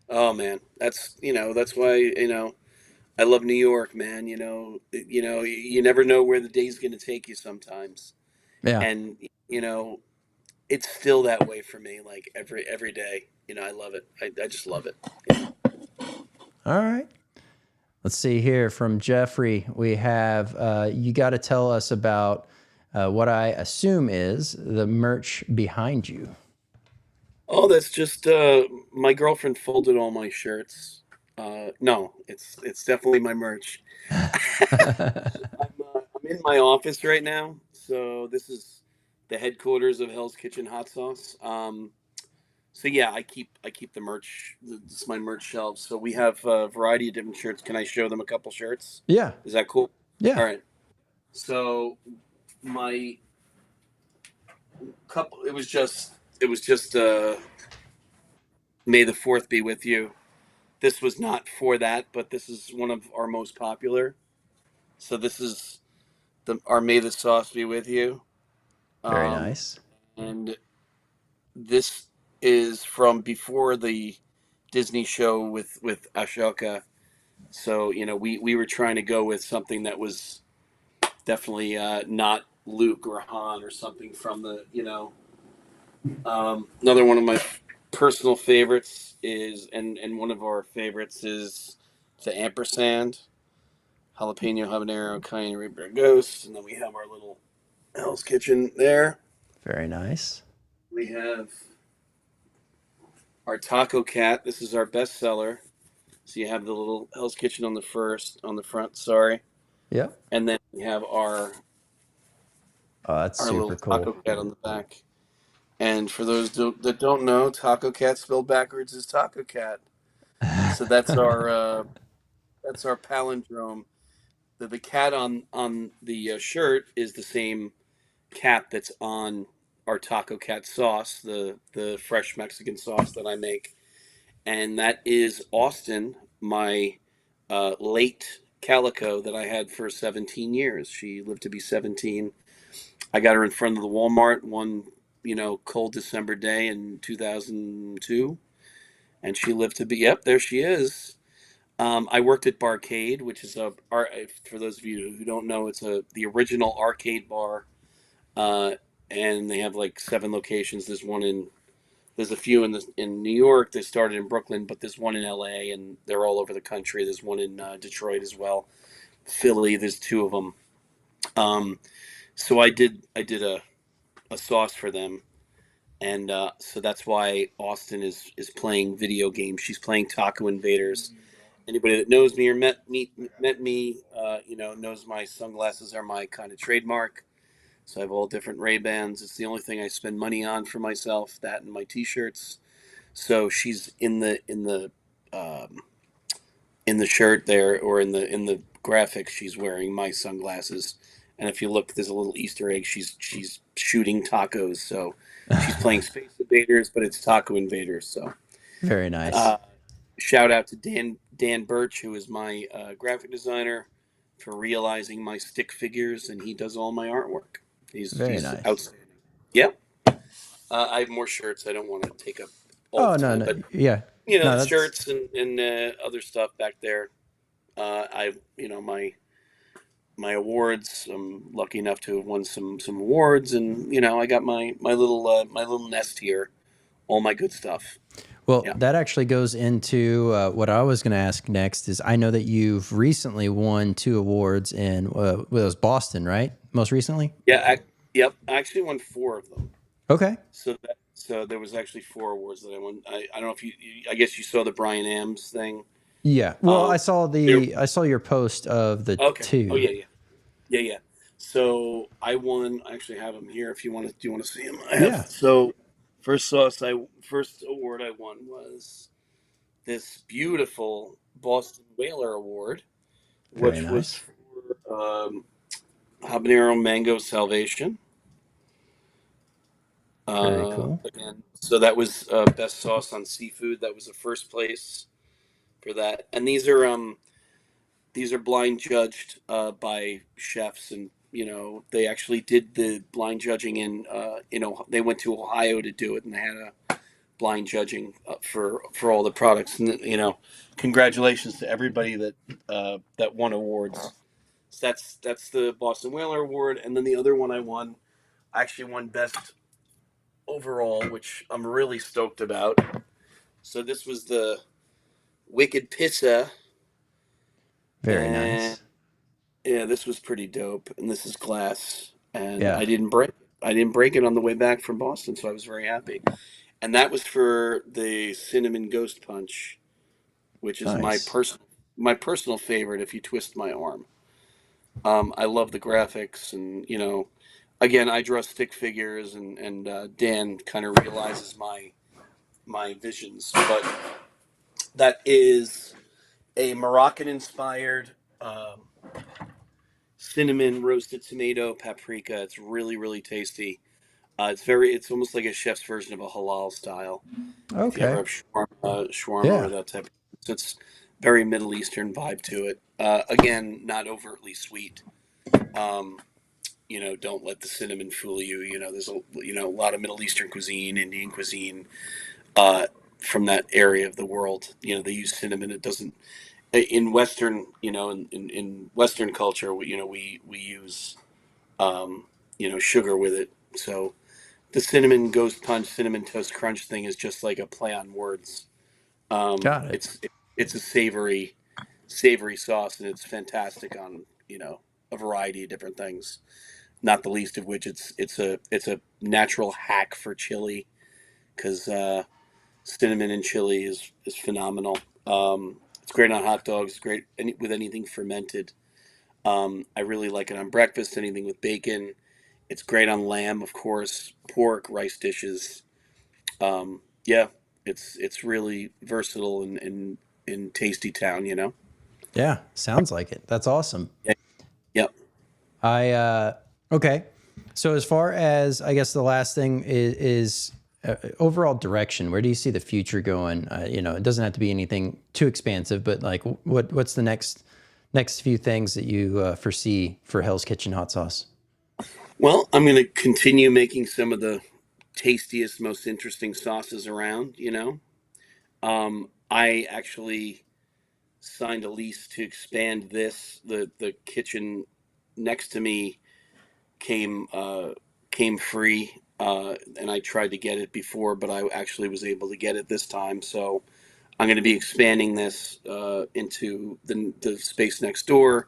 Oh man, that's why I love New York, man. You never know where the day's going to take you sometimes, Yeah. and you know, it's still that way for me. Like every day, I love it. I just love it. All right. Let's see here from Jeffrey. We have you got to tell us about what I assume is the merch behind you. Oh, that's just my girlfriend folded all my shirts. No, it's definitely my merch. I'm in my office right now, so this is the headquarters of Hell's Kitchen Hot Sauce. So yeah, I keep the merch. This is my merch shelves. So we have a variety of different shirts. Can I show them a couple shirts? Yeah. Is that cool? Yeah. All right. So my couple. It was just May the Fourth be with you. This was not for that, but this is one of our most popular. So this is our May the Sauce be with you. Very Um, nice. and this is from before the Disney show with Ashoka. So we were trying to go with something that was definitely not Luke or Han or something from the another one of my personal favorites is and one of our favorites is the ampersand jalapeno habanero cayenne reaper ghost, and then we have our little Hell's Kitchen there. Very nice. We have our taco cat. This is our best seller. So you have the little Hell's Kitchen on the front. Sorry, Yep. and then we have our Oh, that's our little super taco cool. cat on the back. And for those that don't know, taco cat spelled backwards is taco cat. So that's our palindrome. The cat on the shirt is the same cat that's on our taco cat sauce, the fresh Mexican sauce that I make, and that is Austin, my late calico that I had for 17 years. She lived to be 17. I got her in front of the Walmart one, cold December day in 2002, and she lived to be. Yep, there she is. I worked at Barcade, which is for those of you who don't know, it's the original arcade bar, uh, and they have like 7 locations. There's a few in New York. They started in Brooklyn, but there's one in L.A. and they're all over the country. There's one in Detroit as well, Philly. There's 2 of them. So I did a sauce for them, and so that's why Austin is playing video games. She's playing Taco Invaders. Anybody that knows me or met me, knows my sunglasses are my kind of trademark. So I have all different Ray-Bans. It's the only thing I spend money on for myself. That and my T-shirts. So she's um, in the shirt there, or in the graphics. She's wearing my sunglasses. And if you look, there's a little Easter egg. She's shooting tacos. So she's playing Space Invaders, but it's Taco Invaders. So Very nice. uh, shout out to Dan Birch, who is my graphic designer, for realizing my stick figures, and he does all my artwork. Very He's nice. outstanding. Yep. I have more shirts. I don't want to take up all Oh the no, time, no, but yeah, no, the that's shirts and other stuff back there. I my awards. I'm lucky enough to have won some awards, and I got my little nest here. All my good stuff. well. Yeah. That actually goes into what I was going to ask next. Is I know that you've recently won 2 awards in it was Boston, right? Most recently. Yeah. Yep. I actually won 4 of them. Okay. So there was actually 4 awards that I won. I don't know if I guess you saw the Brian Ams thing. Yeah. Well, Um, there. I saw your post of the Okay. Oh two. yeah, yeah, yeah, yeah. So I won. I actually have them here. If you want to, do you want to see them? I have. Yeah. So first award I won was this beautiful Boston Whaler Award, Very which was nice. for habanero mango salvation. Very cool. Again, so that was best sauce on seafood. That was the first place for that. And these are blind judged by chefs, and they actually did the blind judging in they went to Ohio to do it, and they had blind judging for all the products, and congratulations to everybody that won awards. So that's the Boston Whaler Award, and then the other one I actually won best overall, which I'm really stoked about. So this was the Wicked Pissa, Very and nice. yeah, this was pretty dope. And this is glass, and Yeah. I didn't break it on the way back from Boston, so I was very happy. And that was for the cinnamon ghost punch, which is Nice. my personal favorite. If you twist my arm, I love the graphics, and again, I draw stick figures, and Dan kind of realizes my visions, but that is a Moroccan inspired cinnamon roasted tomato paprika. It's really really tasty. It's almost like a chef's version of a halal style. If you ever Okay. have shawarma or Yeah. that type, so it's very Middle Eastern vibe to it. Again, not overtly sweet. Um, don't let the cinnamon fool you. There's a lot of Middle Eastern cuisine, Indian cuisine, uh, from that area of the world. They use cinnamon. It doesn't in Western, in Western culture. We use sugar with it. So the cinnamon ghost punch, cinnamon toast crunch thing is just like a play on words. Got it. It's a savory sauce, and it's fantastic on a variety of different things. Not the least of which it's a natural hack for chili, because cinnamon and chili is phenomenal. It's great on hot dogs. It's great with anything fermented. I really like it on breakfast. Anything with bacon. It's great on lamb, of course, pork, rice dishes. Yeah, it's really versatile in tasty town. Yeah. Sounds like it. That's awesome. Yeah. Yep. Okay. So as far as I guess the last thing is overall direction. Where do you see the future going? It doesn't have to be anything too expansive, but like what's the next few things that you foresee for Hell's Kitchen hot sauce? Well, I'm going to continue making some of the tastiest, most interesting sauces around. I actually signed a lease to expand this. The kitchen next to me came free, and I tried to get it before, but I actually was able to get it this time. So I'm going to be expanding this into the space next door.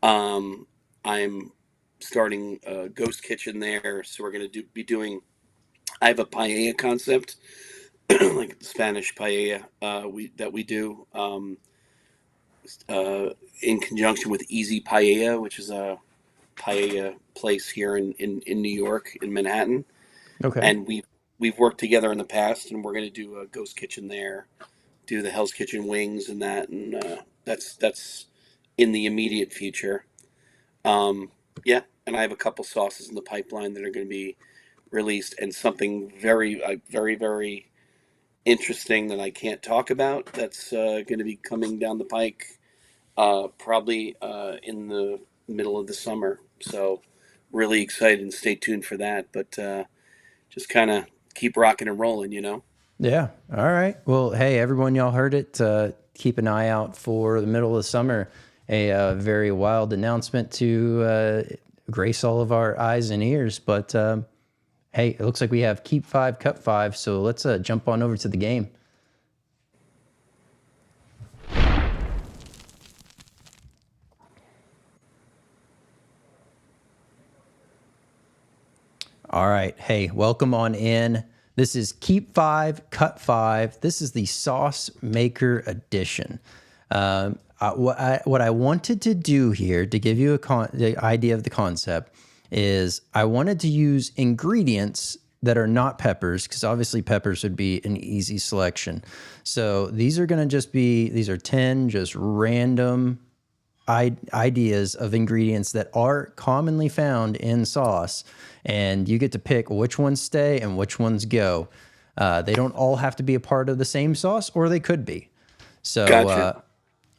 I'm starting a ghost kitchen there, so we're going to be doing. I have a paella concept, like the Spanish paella we do. In conjunction with Easy Paella, which is a paella place here in New York, in Manhattan. Okay. And we've worked together in the past, and we're going to do a ghost kitchen there, do the Hell's Kitchen wings and that, and that's in the immediate future. Yeah, and I have a couple sauces in the pipeline that are going to be released, and something very very interesting that I can't talk about that's going to be coming down the pike, probably in the middle of the summer. So really excited, and stay tuned for that. But just kind of keep rocking and rolling. Yeah. All right. Well, hey, everyone, y'all heard it. Keep an eye out for the middle of the summer. A very wild announcement to grace all of our eyes and ears. But hey, it looks like we have Keep 5, Cut 5. So let's jump on over to the game. All right. Hey, welcome on in. This is Keep 5, Cut 5. This is the Sauce Maker Edition. What I wanted to do here to give you the idea of the concept is I wanted to use ingredients that are not peppers, because obviously peppers would be an easy selection. So these are going to these are 10 just random ideas of ingredients that are commonly found in sauce, and you get to pick which ones stay and which ones go. They don't all have to be a part of the same sauce, or they could be. So Gotcha.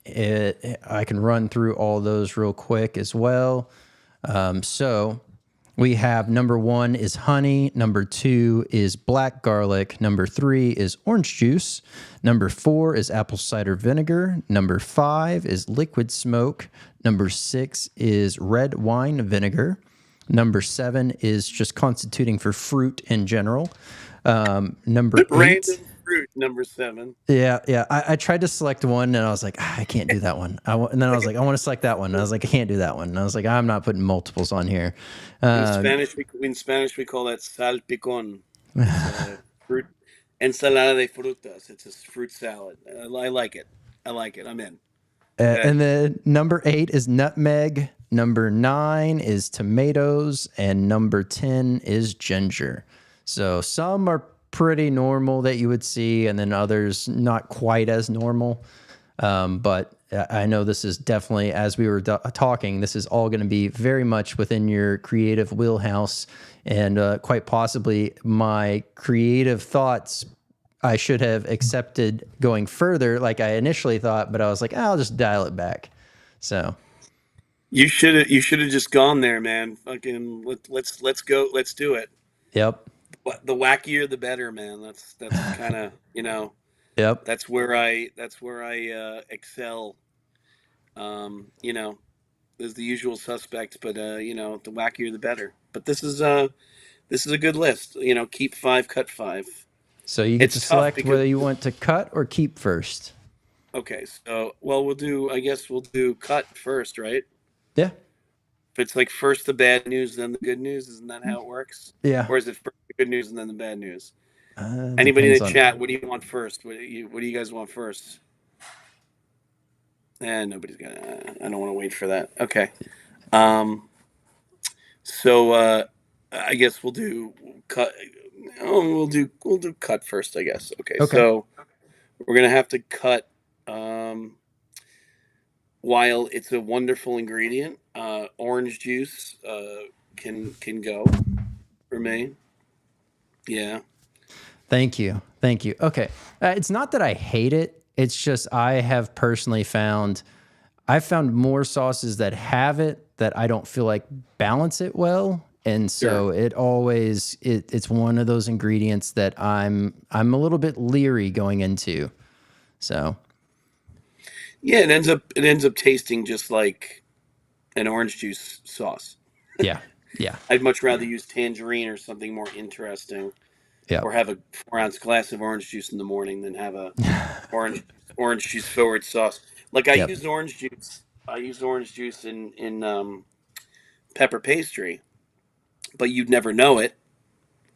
I can run through all those real quick as well. So We have number 1 is honey. Number 2 is black garlic. Number 3 is orange juice. Number 4 is apple cider vinegar. Number 5 is liquid smoke. Number 6 is red wine vinegar. Number 7 is just constituting for fruit in general. Number 8. Random fruit, number 7. Yeah. I tried to select one, and I was like, I can't do that one. And then I was like, I want to select that one. And I was like, I can't do that one. And I was like, I'm not putting multiples on here. In Spanish, we call that salpicón. It's fruit ensalada de frutas. It's a fruit salad. I like it. I'm in. And then number 8 is nutmeg. Number 9 is tomatoes. And number 10 is ginger. So some are pretty normal that you would see, and then others not quite as normal. But I know this is definitely, as we were talking, this is all going to be very much within your creative wheelhouse, and quite possibly my creative thoughts I should have accepted going further like I initially thought, but I was like, I'll just dial it back. So you should have just gone there, man. Fucking let's go. Let's do it. Yep. The wackier the better, man. That's kind of, Yep. that's where I excel. There's the usual suspects, but the wackier the better. But this is a good list. Keep 5, cut 5. So you get It's to tough select because whether you want to cut or keep first. okay, so I guess we'll do cut first, right? Yeah. If it's like first the bad news, then the good news, isn't that how it works? Yeah. Or is it first the good news and then the bad news? Anybody in the chat, what do you want first? What do you guys want first? Nobody's gonna. I don't want to wait for that. Okay. So I guess we'll do cut. Oh, we'll do cut first, I guess. Okay. So we're gonna have to cut. While it's a wonderful ingredient, orange juice can go for me. Yeah. Thank you. Okay. It's not that I hate it. It's just I have personally found more sauces that have it that I don't feel like balance it well. And so it's one of those ingredients that I'm a little bit leery going into. So yeah, it ends up tasting just like an orange juice sauce. Yeah. I'd much rather use tangerine or something more interesting. Yeah. Or have a 4-ounce glass of orange juice in the morning than have a orange juice forward sauce. Like I use orange juice. I use orange juice in pepper pastry, but you'd never know it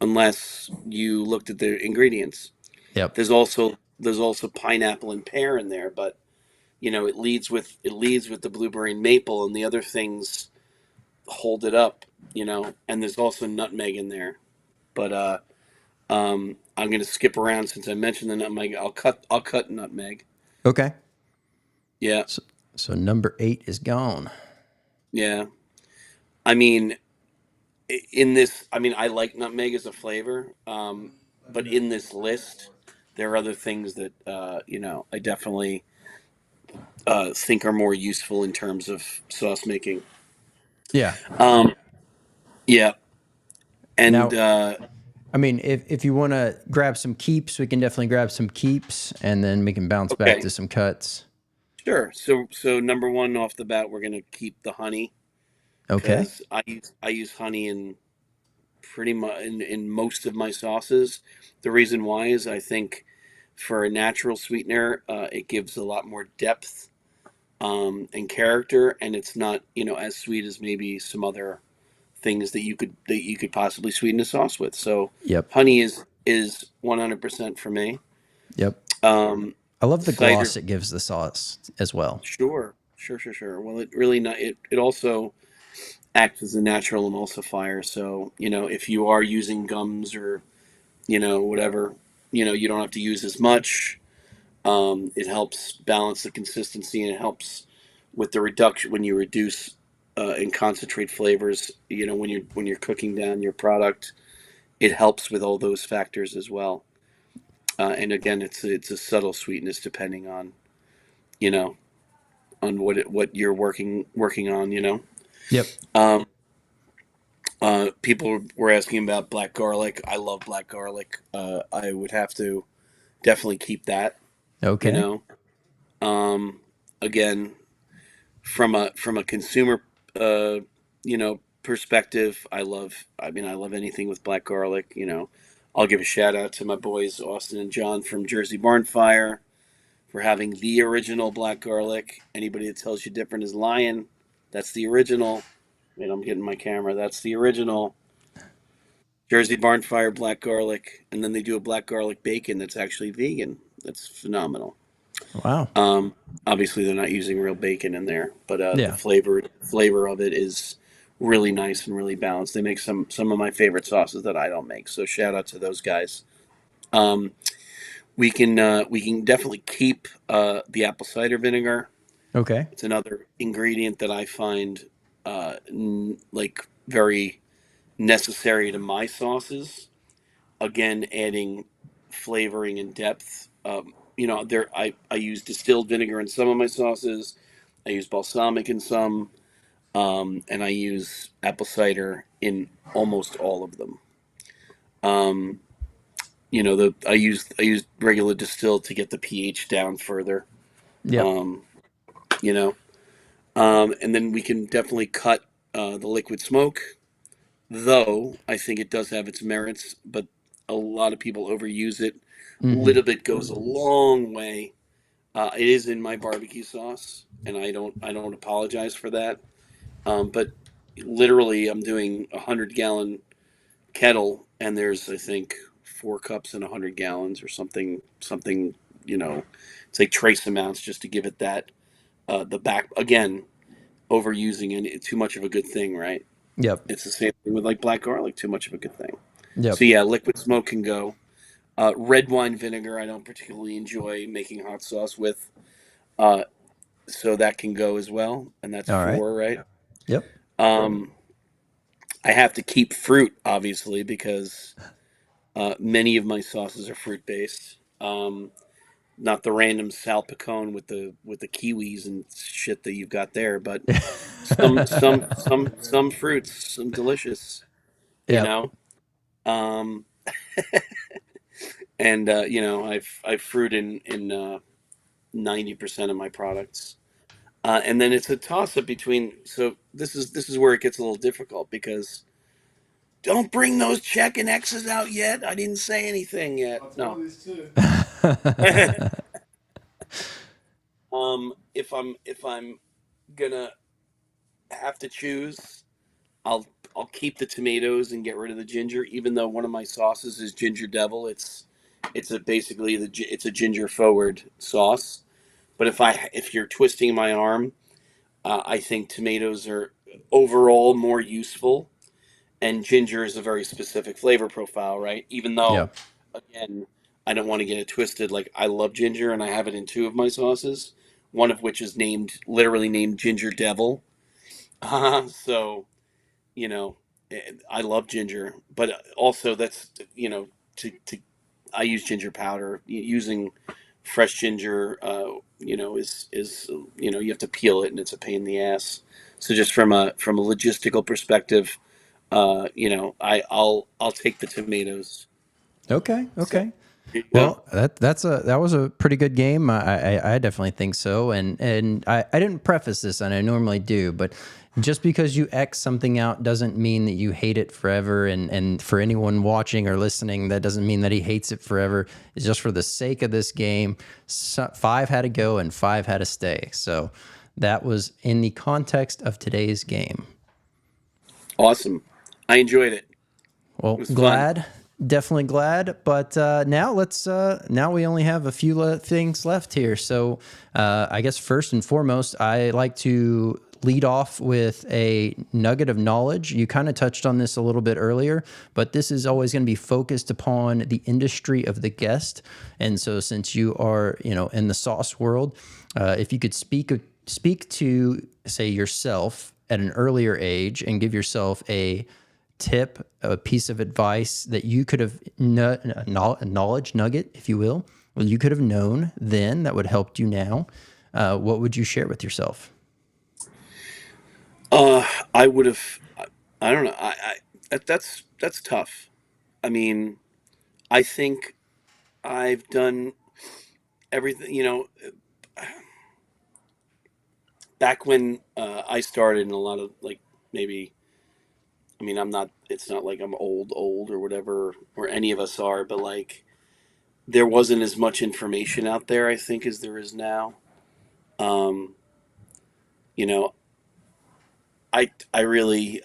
unless you looked at the ingredients. Yep. There's also pineapple and pear in there, but it leads with the blueberry and maple, and the other things hold it up. And there's also nutmeg in there, but I'm going to skip around since I mentioned the nutmeg. I'll cut nutmeg. Okay. Yeah. So number 8 is gone. Yeah. I mean, I like nutmeg as a flavor, but in this list, there are other things that I definitely think are more useful in terms of sauce making. Yeah. Yeah. And now, I mean, if you want to grab some keeps, we can definitely grab some keeps, and then we can bounce back to some cuts. Sure. So number 1 off the bat, we're gonna keep the honey. Okay. I use honey in pretty much in most of my sauces. The reason why is I think for a natural sweetener, it gives a lot more depth and character, and it's not as sweet as maybe some other things that you could possibly sweeten a sauce with. So honey is 100% for me. Yep. I love the gloss it gives the sauce as well. Sure. Well, it really it also acts as a natural emulsifier. So if you are using gums or whatever, you don't have to use as much. It helps balance the consistency, and it helps with the reduction when you reduce and concentrate flavors. When you're cooking down your product, it helps with all those factors as well. And again, it's a subtle sweetness depending on on what you're working on. Yep. People were asking about black garlic. I love black garlic. I would have to definitely keep that. You Okay. know, um, again, from a consumer, perspective, I love. I mean, I love anything with black garlic. I'll give a shout out to my boys Austin and John from Jersey Barnfire for having the original black garlic. Anybody that tells you different is lying. That's the original. Wait, I'm getting my camera. That's the original. Jersey Barnfire black garlic, and then they do a black garlic bacon that's actually vegan. That's phenomenal. Wow. Um, Obviously, they're not using real bacon in there, but the Yeah. flavor of it is really nice and really balanced. They make some of my favorite sauces that I don't make. So shout out to those guys. Um, we can definitely keep the apple cider vinegar. Okay. It's another ingredient that I find like very necessary to my sauces. Again, adding flavoring and depth. I use distilled vinegar in some of my sauces. I use balsamic in some, and I use apple cider in almost all of them. Um, I use regular distilled to get the pH down further. Yep. Um, you know, and then we can definitely cut the liquid smoke. Though I think it does have its merits, but a lot of people overuse it. Mm-hmm. Little bit goes a long way. It is in my barbecue sauce, and I don't apologize for that. But literally, I'm doing 100-gallon kettle, and there's I think 4 cups in 100 gallons or something. It's like trace amounts just to give it that the back again. Overusing it, too much of a good thing, right? Yep. It's the same thing with like black garlic, too much of a good thing. So Yep. yeah, liquid smoke can go. Red wine vinegar, I don't particularly enjoy making hot sauce with, uh, so that can go as well, and that's All right. four, right? Yep. Um, I have to keep fruit, obviously, because many of my sauces are fruit based. Not the random salpicone with the kiwis and shit that you've got there, but some fruits, some delicious, you Yep. know. Um, and I've fruit in 90% of my products. And then it's a toss up between. So this is where it gets a little difficult because don't bring those check and X's out yet. I didn't say anything yet. That's one No. of these too. If I'm gonna have to choose, I'll I'll keep the tomatoes and get rid of the ginger. Even though one of my sauces is ginger devil, it's it's a ginger forward sauce. But if you're twisting my arm, I think tomatoes are overall more useful, and ginger is a very specific flavor profile, right? Even though, Yep. again, I don't want to get it twisted. Like I love ginger, and I have it in two of my sauces, one of which is literally named Ginger Devil. So you know, I love ginger, but also that's to I use ginger powder. Using fresh ginger, is you have to peel it, and it's a pain in the ass. So just from a logistical perspective, I'll take the tomatoes. Okay. So Okay. yeah, Well, that was a pretty good game. I definitely think so. And I didn't preface this, and I normally do, but just because you X something out doesn't mean that you hate it forever. And for anyone watching or listening, that doesn't mean that he hates it forever. It's just for the sake of this game. Five had to go and five had to stay. So that was in the context of today's game. awesome. I enjoyed it. It Well, was fun. glad, definitely glad. But now now we only have a few things left here. So I guess first and foremost, I like to lead off with a nugget of knowledge. You kind of touched on this a little bit earlier, but this is always going to be focused upon the industry of the guest. And so since you are, in the sauce world, if you could speak to, say, yourself at an earlier age and give yourself a tip, a piece of advice that you could have, a knowledge nugget, if you will, well, you could have known then that would help you now, what would you share with yourself? I would have. I don't know. That's tough. I mean, I think I've done everything. Back when I started, and a lot of like maybe. I mean, I'm not. It's not like I'm old or whatever, or any of us are. But like, there wasn't as much information out there, I think, as there is now. Um, you know, I really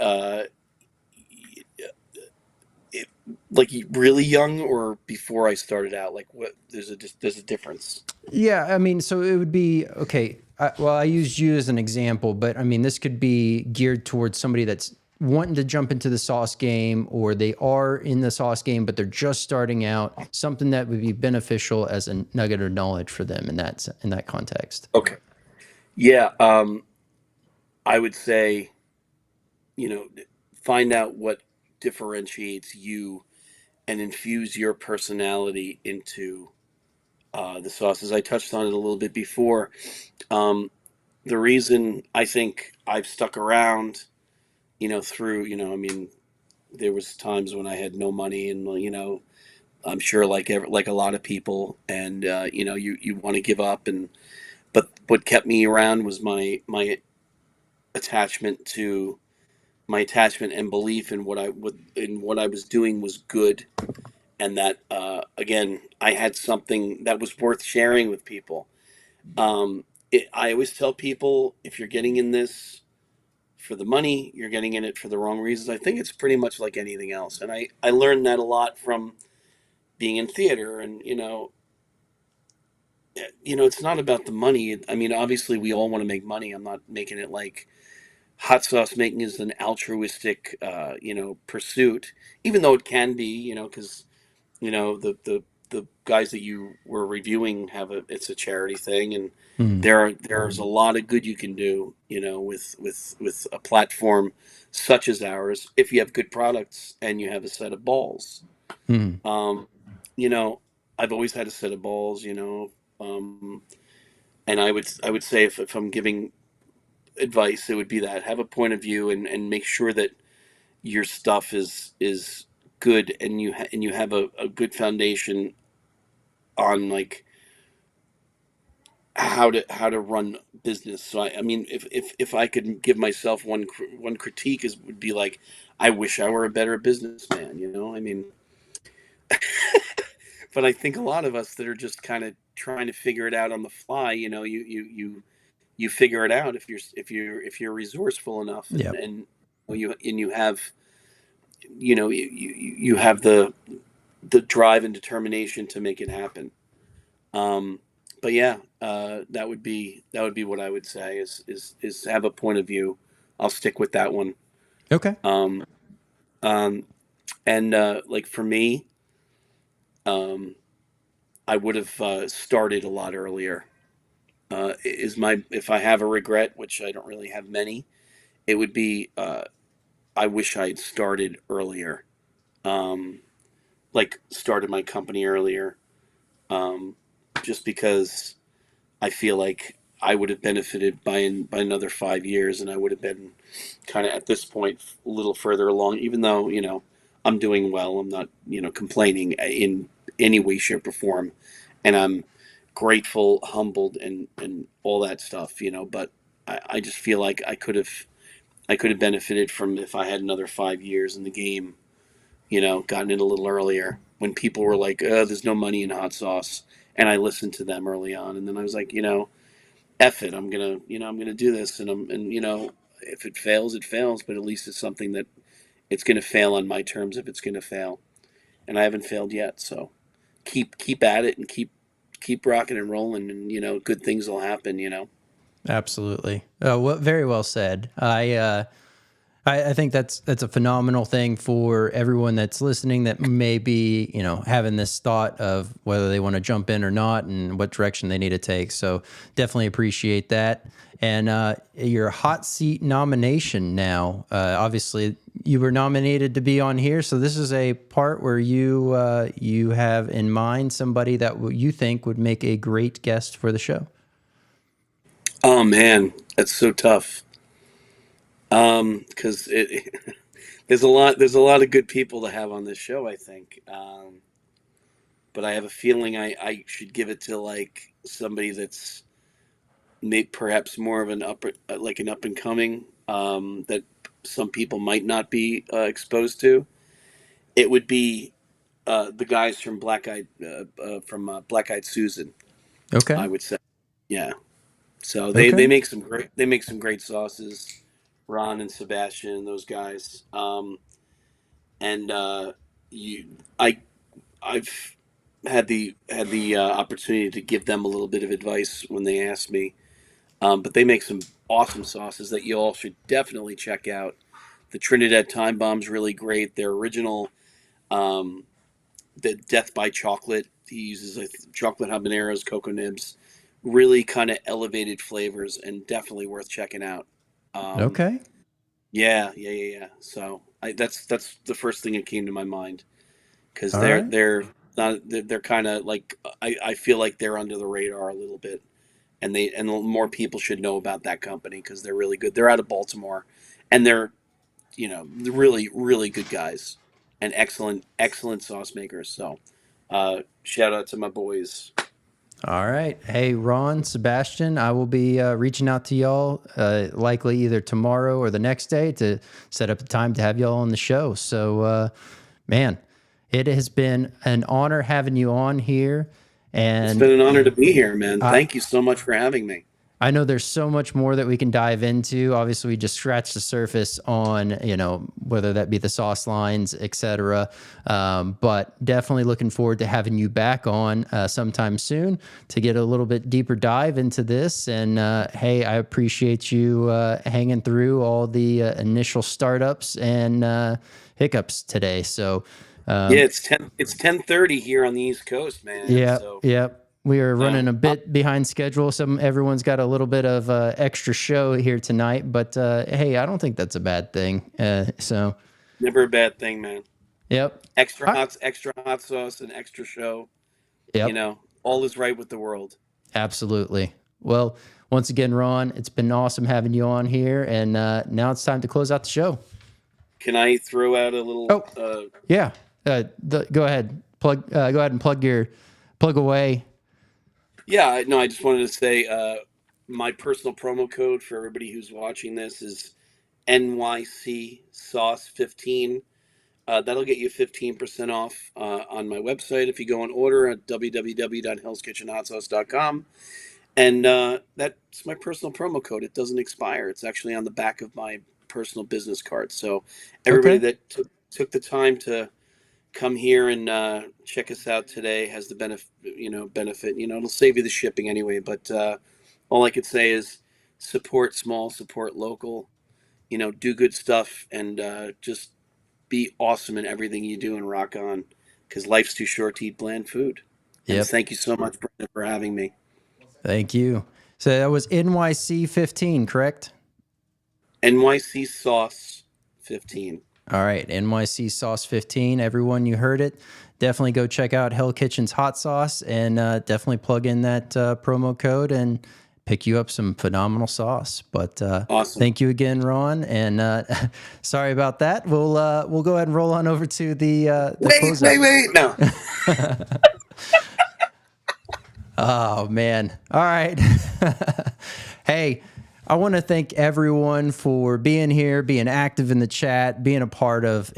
it, like really young or before I started out. Like, what? There's a difference. Yeah, I mean, so it would be okay. Well, I used you as an example, but I mean, this could be geared towards somebody that's wanting to jump into the sauce game, or they are in the sauce game, but they're just starting out. Something that would be beneficial as a nugget of knowledge for them in that context. Okay. Yeah. I would say, you know, find out what differentiates you and infuse your personality into the sauces. I touched on it a little bit before. Um, the reason I think I've stuck around, through, I mean, there was times when I had no money, and I'm sure like a lot of people, and you want to give up, and but what kept me around was attachment to my attachment and belief in what I was doing was good, and that again I had something that was worth sharing with people. I always tell people, if you're getting in this for the money, you're getting in it for the wrong reasons. I think it's pretty much like anything else, and I learned that a lot from being in theater, and it's not about the money. I mean, obviously we all want to make money. I'm not making it like hot sauce making is an altruistic pursuit, even though it can be, because the guys that you were reviewing it's a charity thing, and Mm, there's a lot of good you can do, with a platform such as ours, if you have good products and you have a set of balls. mm, um you know I've always had a set of balls, um and I would say, if I'm giving advice, it would be that have a point of view, and make sure that your stuff is good, and you have a good foundation on like how to run business. So I mean, if I could give myself one critique, is would be like, I wish I were a better businessman. I mean, but I think a lot of us that are just kind of trying to figure it out on the fly, you figure it out if you're resourceful enough, yep. and you have you have the drive and determination to make it happen. Um, but yeah, that would be what I would say is have a point of view. I'll stick with that one. Okay. Um, um, and like for me, um, I would have started a lot earlier. Is my If I have a regret, which I don't really have many, it would be I wish I had started earlier. Um, like started my company earlier, um, just because I feel like I would have benefited by another 5 years, and I would have been kind of at this point a little further along. Even though I'm doing well, I'm not complaining in any way, shape, or form, and I'm grateful, humbled, and all that stuff. But I just feel like I could have benefited from, if I had another 5 years in the game, gotten in a little earlier when people were like, there's no money in hot sauce. And I listened to them early on. And then I was like, F it. I'm gonna do this. And if it fails, it fails. But at least it's something that it's going to fail on my terms if it's going to fail. And I haven't failed yet. So keep at it, and keep rocking and rolling. And, good things will happen. Absolutely. Well, very well said. I think that's a phenomenal thing for everyone that's listening that may be, having this thought of whether they want to jump in or not and what direction they need to take. So definitely appreciate that. And your hot seat nomination now, obviously you were nominated to be on here. So this is a part where you have in mind somebody that you think would make a great guest for the show. Oh man, that's so tough. Because There's a lot of good people to have on this show, I think. But I have a feeling I should give it to like somebody that's perhaps more of an up and coming, that some people might not be exposed to. It would be the guys from Black Eyed Susan. Okay. I would say, yeah. So they Okay. make some great sauces. Ron and Sebastian, those guys. And you, I I've had the opportunity to give them a little bit of advice when they asked me. But they make some awesome sauces that you all should definitely check out. The Trinidad Time Bomb's really great. Their original, um, the Death by Chocolate, he uses chocolate habaneros, cocoa nibs, really kind of elevated flavors, and definitely worth checking out. Um, Okay. yeah. So that's the first thing that came to my mind, because All right. they're kind of like, I feel like they're under the radar a little bit, and more people should know about that company because they're really good. They're out of Baltimore, and they're really really good guys, and excellent sauce makers. So shout out to my boys. All right. Hey, Ron, Sebastian, I will be reaching out to y'all likely either tomorrow or the next day to set up a time to have y'all on the show. So, man, it has been an honor having you on here. It's And been an honor to be here, man. I, Thank you so much for having me. I know there's so much more that we can dive into. Obviously, we just scratched the surface on, whether that be the sauce lines, et cetera. But definitely looking forward to having you back on sometime soon to get a little bit deeper dive into this. And hey, I appreciate you hanging through all the initial startups and hiccups today. So, Yeah, it's 10:30 here on the East Coast, man. yep, So yep. We are running no, a bit behind schedule. Everyone's got a little bit of extra show here tonight, but hey, I don't think that's a bad thing. never a bad thing, man. Yep, Extra hot sauce, and extra show. yep, All is right with the world. absolutely. Well, once again, Ron, it's been awesome having you on here, and now it's time to close out the show. Can I throw out a little? Oh, yeah. Go ahead, plug. Go ahead and plug away. Yeah, no, I just wanted to say my personal promo code for everybody who's watching this is NYC Sauce 15. That'll get you 15% off on my website if you go and order at www.hellskitchenhotsauce.com. And that's my personal promo code. It doesn't expire. It's actually on the back of my personal business card. So everybody Okay. that took the time to come here and check us out today has the benefit. It'll save you the shipping anyway. But all I could say is support small, support local. Do good stuff, and just be awesome in everything you do and rock on, because life's too short to eat bland food. And Yep. thank you so much, Brandon, for having me. Thank you. So that was NYC 15, correct? NYC Sauce 15. All right, NYC Sauce 15. Everyone, you heard it. Definitely go check out Hell Kitchen's hot sauce and definitely plug in that promo code and pick you up some phenomenal sauce. But Awesome. thank you again, Ron. And sorry about that. We'll go ahead and roll on over to the closeout. Wait. No. Oh man. All right. Hey, I want to thank everyone for being here, being active in the chat, being a part of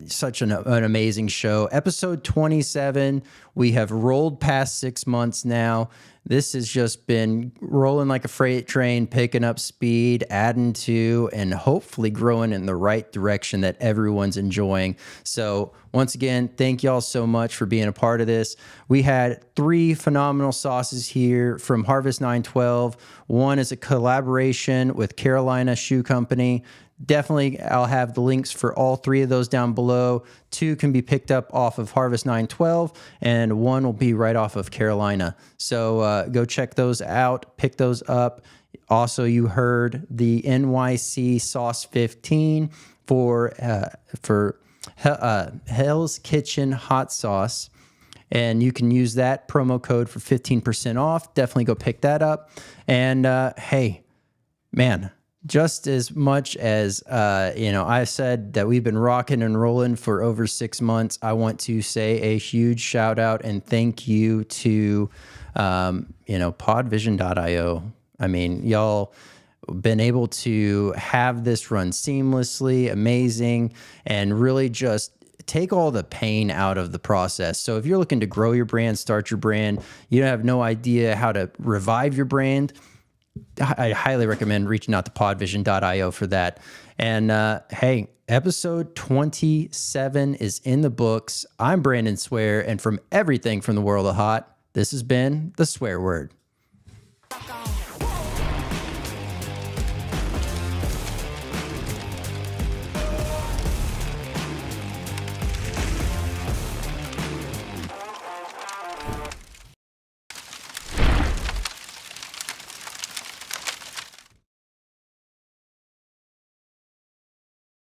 such an amazing show. Episode 27. We have rolled past 6 months now. This has just been rolling like a freight train, picking up speed, adding to, and hopefully growing in the right direction that everyone's enjoying. So once again, thank y'all so much for being a part of this. We had 3 phenomenal sauces here from Harvest912. One is a collaboration with Carolina Shoe Company. Definitely, I'll have the links for all 3 of those down below. 2 can be picked up off of Harvest912, and 1 will be right off of Carolina. So go check those out, pick those up. Also, you heard the NYC Sauce 15 for Hell's Kitchen hot sauce. And you can use that promo code for 15% off. Definitely go pick that up. And hey, man, just as much as I said that we've been rocking and rolling for over 6 months, I want to say a huge shout out and thank you to podvision.io. I mean, y'all been able to have this run seamlessly, amazing, and really just take all the pain out of the process. So if you're looking to grow your brand, start your brand, you have no idea how to revive your brand, I highly recommend reaching out to podvision.io for that. And hey, episode 27 is in the books. I'm Brandon Swear, and from everything from the world of hot, this has been the Swear Word.